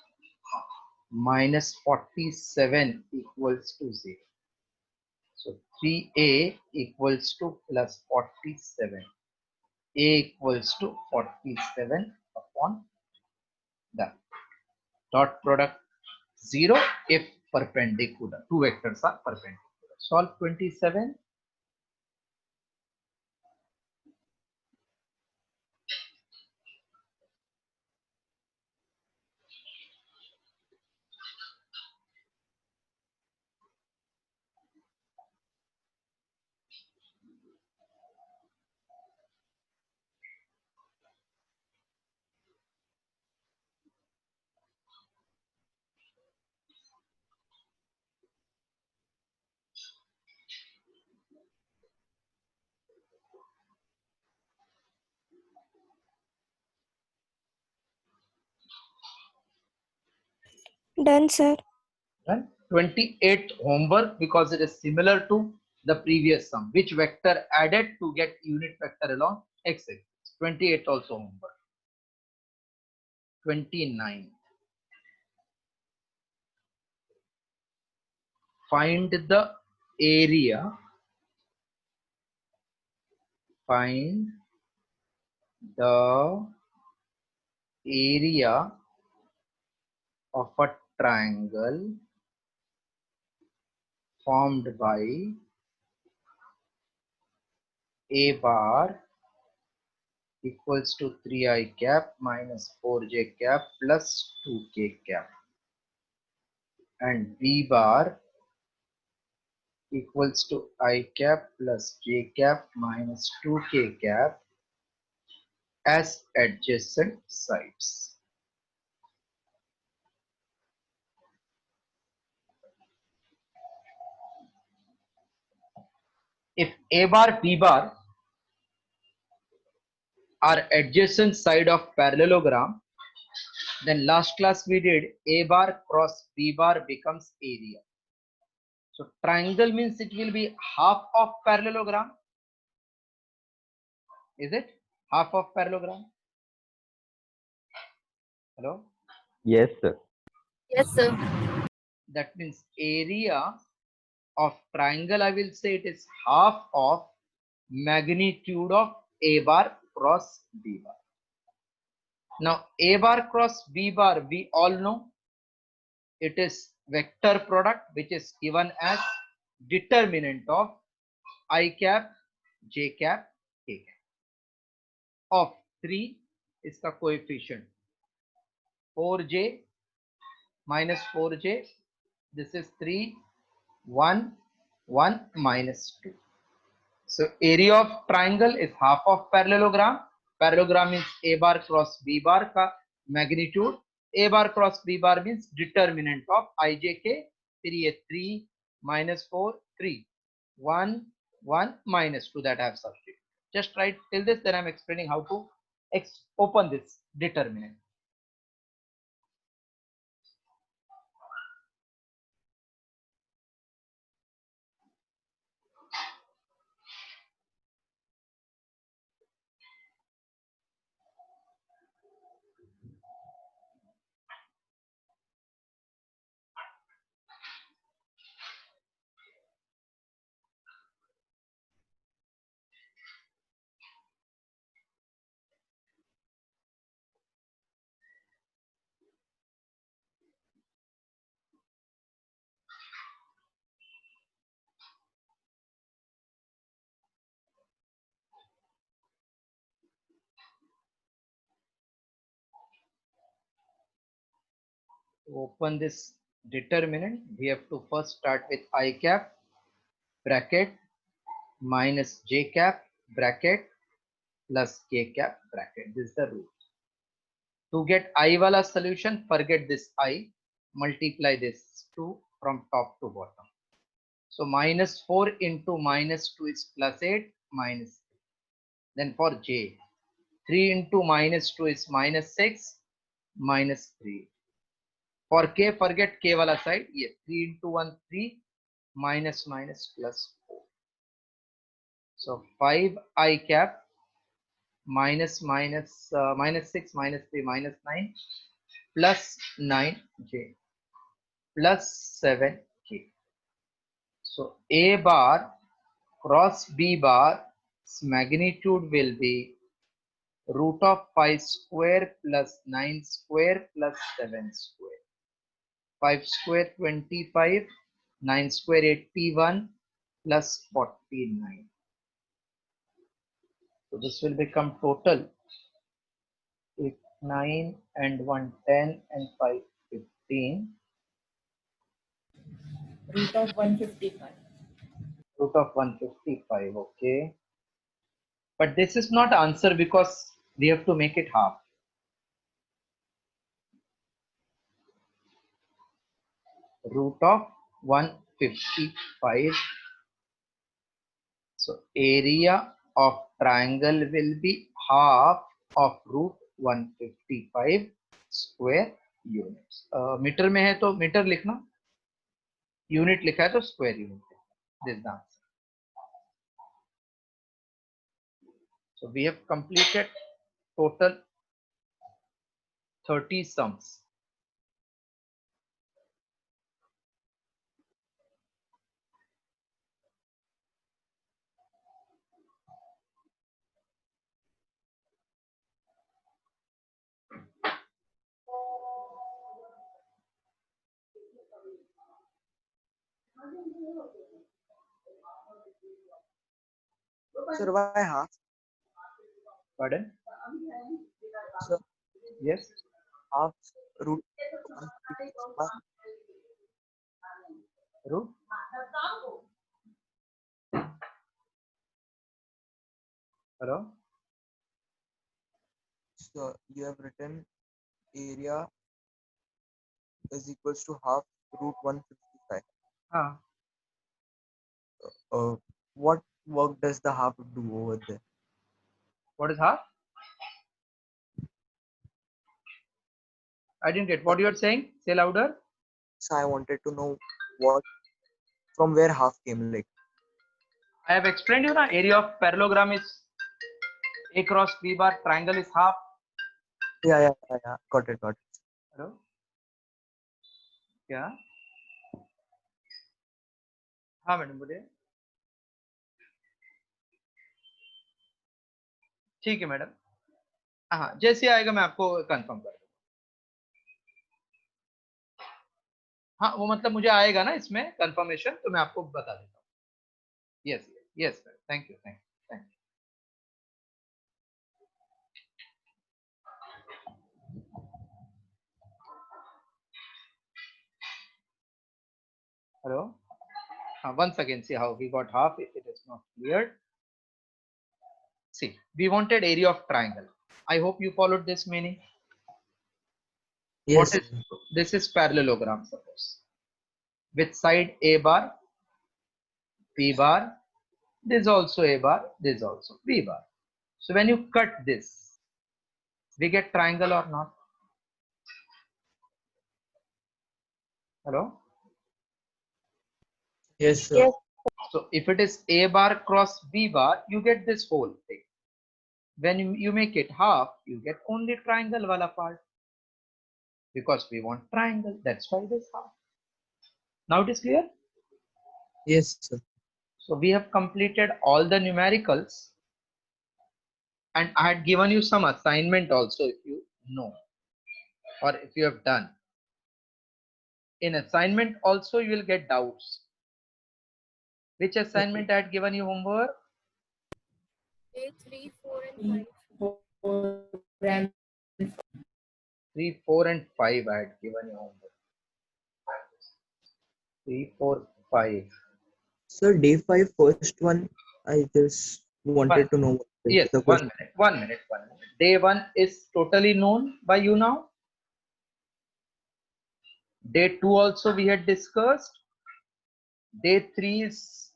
minus 47 equals to 0. So 3a equals to plus 47. A equals to 47 upon the dot product 0 if perpendicular. Two vectors are perpendicular. Solve 27. Done, sir. And 28th homework, because it is similar to the previous sum. Which vector added to get unit vector along x axis? 28th also homework. 29. Find the area. Find the area of a triangle formed by a bar equals to 3i cap minus 4j cap plus 2k cap and b bar equals to I cap plus j cap minus 2k cap as adjacent sides. If a bar b bar are adjacent side of parallelogram, then last class we did a bar cross b bar becomes area. So triangle means it will be half of parallelogram. Is it half of parallelogram? Hello? Yes, sir. Yes, sir. That means area of triangle, I will say it is half of magnitude of a bar cross b bar. Now a bar cross b bar, we all know it is vector product which is given as determinant of I cap, j cap, k cap. Of 3 is the coefficient 4j minus 4j. This is 3, 1, 1 minus 2. So area of triangle is half of parallelogram. Parallelogram means a bar cross b bar ka magnitude. A bar cross b bar means determinant of ijk. 3 minus 4 3 1 1 minus 2 that I have substituted. Just write till this, then I am explaining how to open this determinant. open this determinant, we have to first start with I cap bracket minus j cap bracket plus k cap bracket. This is the rule. To get I wala solution, forget this I, multiply this 2 from top to bottom. So minus 4 into minus 2 is plus 8 minus 3. Then for j, 3 into minus 2 is minus 6 minus 3. For k, forget k wala side. Yes, 3 into 1, 3 minus minus plus 4. So 5 I cap minus 6 minus 3 minus 9 plus 9j plus 7k. So A bar cross B bar magnitude will be root of 5 square plus 9 square plus 7 square. 5 square 25, 9 square 81 plus 49. So this will become total 8, 9 and 1, 10 and 5, 15. Root of 155. Root of 155, okay. But this is not answer because we have to make it half. Root of 155. So area of triangle will be half of root 155 square units. Metre में है तो metre लिखना, unit लिखा है तो square unit. This is the answer. So we have completed total 30 sums. Sir, why half? Pardon? Sir, Yes. half root 155. Root. Hello. So you have written area is equals to half root 155. Ah. What work does the half do over there? What is half? I didn't get what you are saying. Say louder. So I wanted to know what from where half came, like. I have explained you na, area of parallelogram is A cross B bar, triangle is half. Yeah. Got it. Hello. क्या? हाँ madam बोलिए. ठीक है madam. हाँ जैसे आएगा मैं आपको कंफर्म कर दूंगा. हाँ वो मतलब मुझे आएगा ना इसमें कंफर्मेशन तो मैं आपको बता देता हूँ. Yes yes sir. Thank you. Hello. Once again, see how we got half if it is not cleared. See, we wanted area of triangle. I hope you followed this meaning. Yes. What is this? Is parallelogram, suppose, with side A bar, B bar, this is also A bar, this is also B bar. So when you cut this, we get triangle or not? Hello. Yes, sir. Yes. So if it is A bar cross B bar, you get this whole thing. When you make it half, you get only triangle wala part. Because we want triangle, that's why it is half. Now it is clear? Yes, sir. So we have completed all the numericals, and I had given you some assignment also if you know or if you have done. In assignment also you will get doubts. Which assignment I had given you homework? A3, 4, and 5. 4 and 3, 4 and 5 I had given you homework. 3, 4, 5. Sir, day 5, first one, I just wanted to know what is Yes, the 1 question. minute, 1 minute, 1 minute. Day 1 is totally known by you now. Day 2 also we had discussed. Day 3 is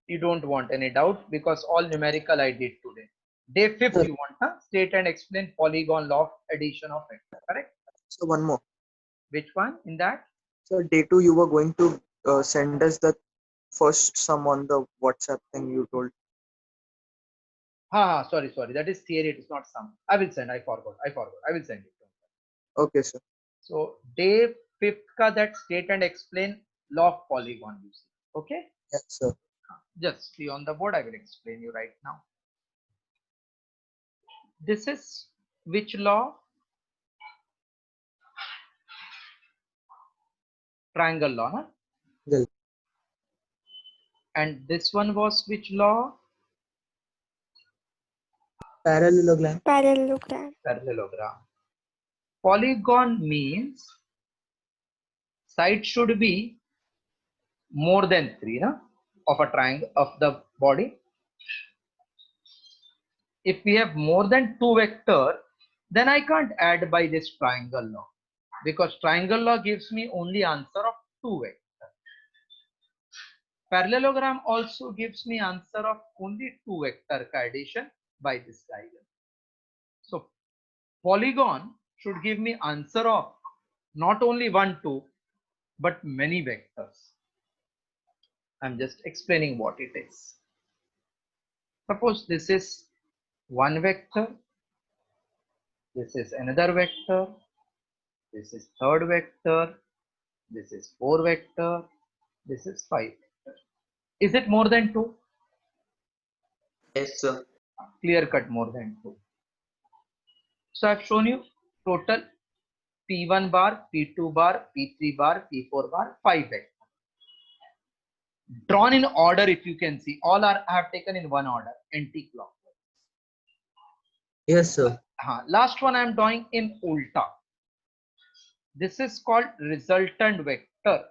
you don't want any doubt because all numerical I did today. Day 5th Sir, you want, huh? State and explain polygon law of addition of vector, correct? so one more. Which one in that? So day 2, you were going to send us the first sum on the WhatsApp thing you told. Sorry, that is theory, it is not sum. I will send, I forgot, I will send it. Okay, sir. So day 5th ka that state and explain law of polygon you see. Okay, Yes, sir. just see on the board, I will explain you right now. This is which law? Triangle law, huh? Yes. And this one was which law? Parallelogram. Parallelogram. Parallelogram. Polygon means side should be more than 3, no? Of a triangle of the body. If we have more than 2 vector, then I can't add by this triangle law because triangle law gives me only answer of 2 vector. Parallelogram also gives me answer of only 2 vector addition by this diagram. So polygon should give me answer of not only 1, 2, but many vectors. I'm just explaining what it is. Suppose this is one vector, this is another vector, this is third vector, this is 4 vector, this is 5 vector. Is it more than 2? Yes, sir. Clear cut, more than 2. So I've shown you total P1 bar, P2 bar, P3 bar, P4 bar, 5 vectors. Drawn in order, if you can see, all are I have taken in one order, anti-clockwise. Yes, sir. Last one I am drawing in ulta. This is called resultant vector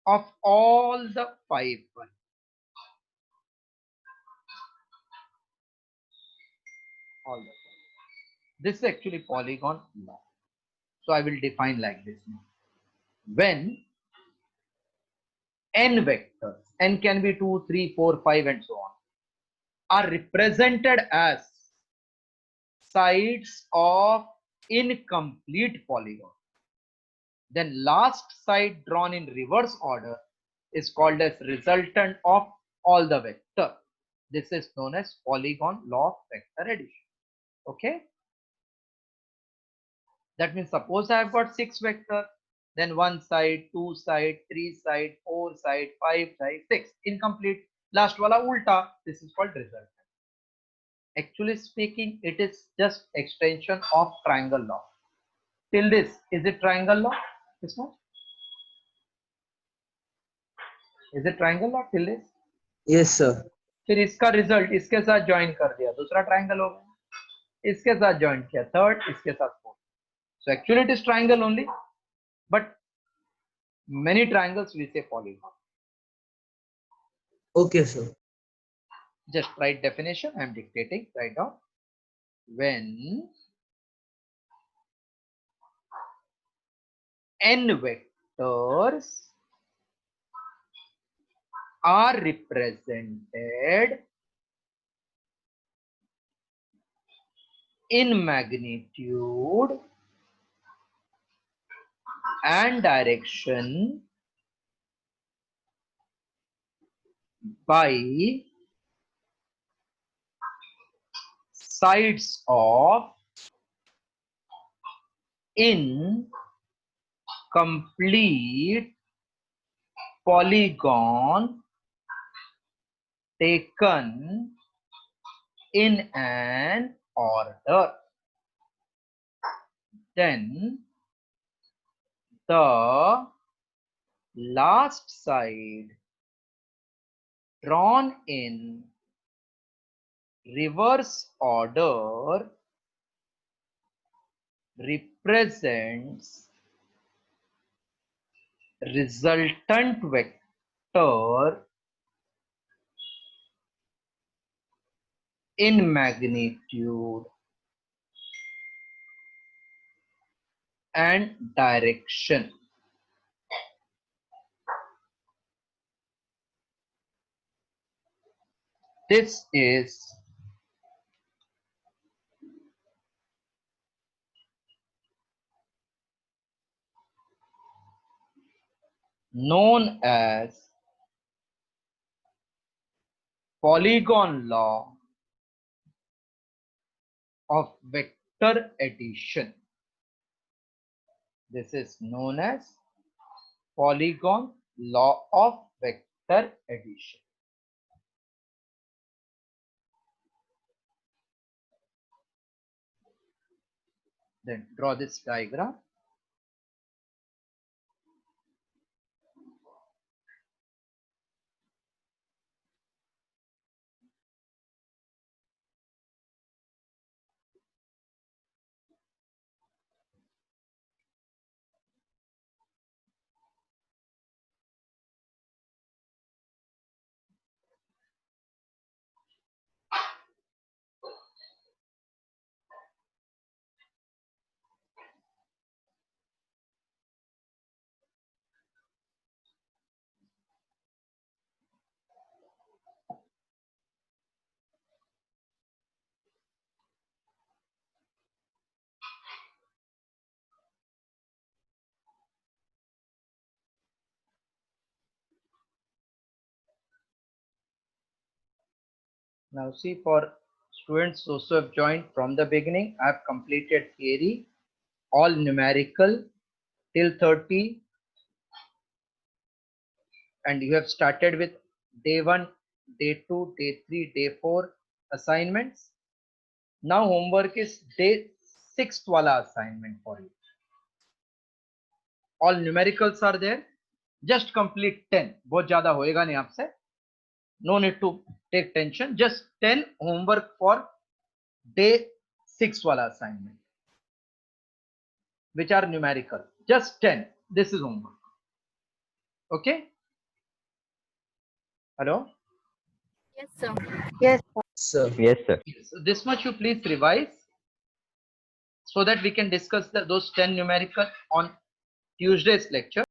of all the 5 ones. All the 5. This is actually polygon law. So I will define like this now. When n vectors, n can be 2, 3, 4, 5 and so on, are represented as sides of incomplete polygon, then last side drawn in reverse order is called as resultant of all the vector. This is known as polygon law of vector addition. Okay, that means suppose I have got 6 vector, then 1 side, 2 side, 3 side, 4 side, 5 side, 6 incomplete, last wala ulta, this is called resultant. Actually speaking, it is just extension of triangle law. Till this, is it triangle law? This one? Is it triangle law till this? Yes, sir. फिर इसका result इसके साथ join कर दिया, दूसरा triangle हो गया, इसके साथ ज्वाइन किया थर्ड, इसके साथ fourth. So actually it is triangle only, but many triangles we say polygon. Okay, sir. Just write definition, I am dictating right now. When n vectors are represented in magnitude and direction by sides of incomplete polygon taken in an order, then the last side drawn in reverse order represents resultant vector in magnitude and direction. This is known as polygon law of vector addition. This is known as polygon law of vector addition. Then draw this diagram. Now see, for students who have joined from the beginning, I have completed theory, all numerical till 30, and you have started with day 1, day 2, day 3, day 4 assignments. Now homework is day 6th wala assignment for you. All numericals are there. Just complete 10. बहुत ज़्यादा होएगा नहीं आपसे. No need to take tension. Just 10 homework for day 6 wala assignment, which are numerical. Just 10. This is homework. Okay? Hello? Yes, sir. Yes. Sir. Yes, sir. So this much you please revise so that we can discuss those 10 numerical on Tuesday's lecture.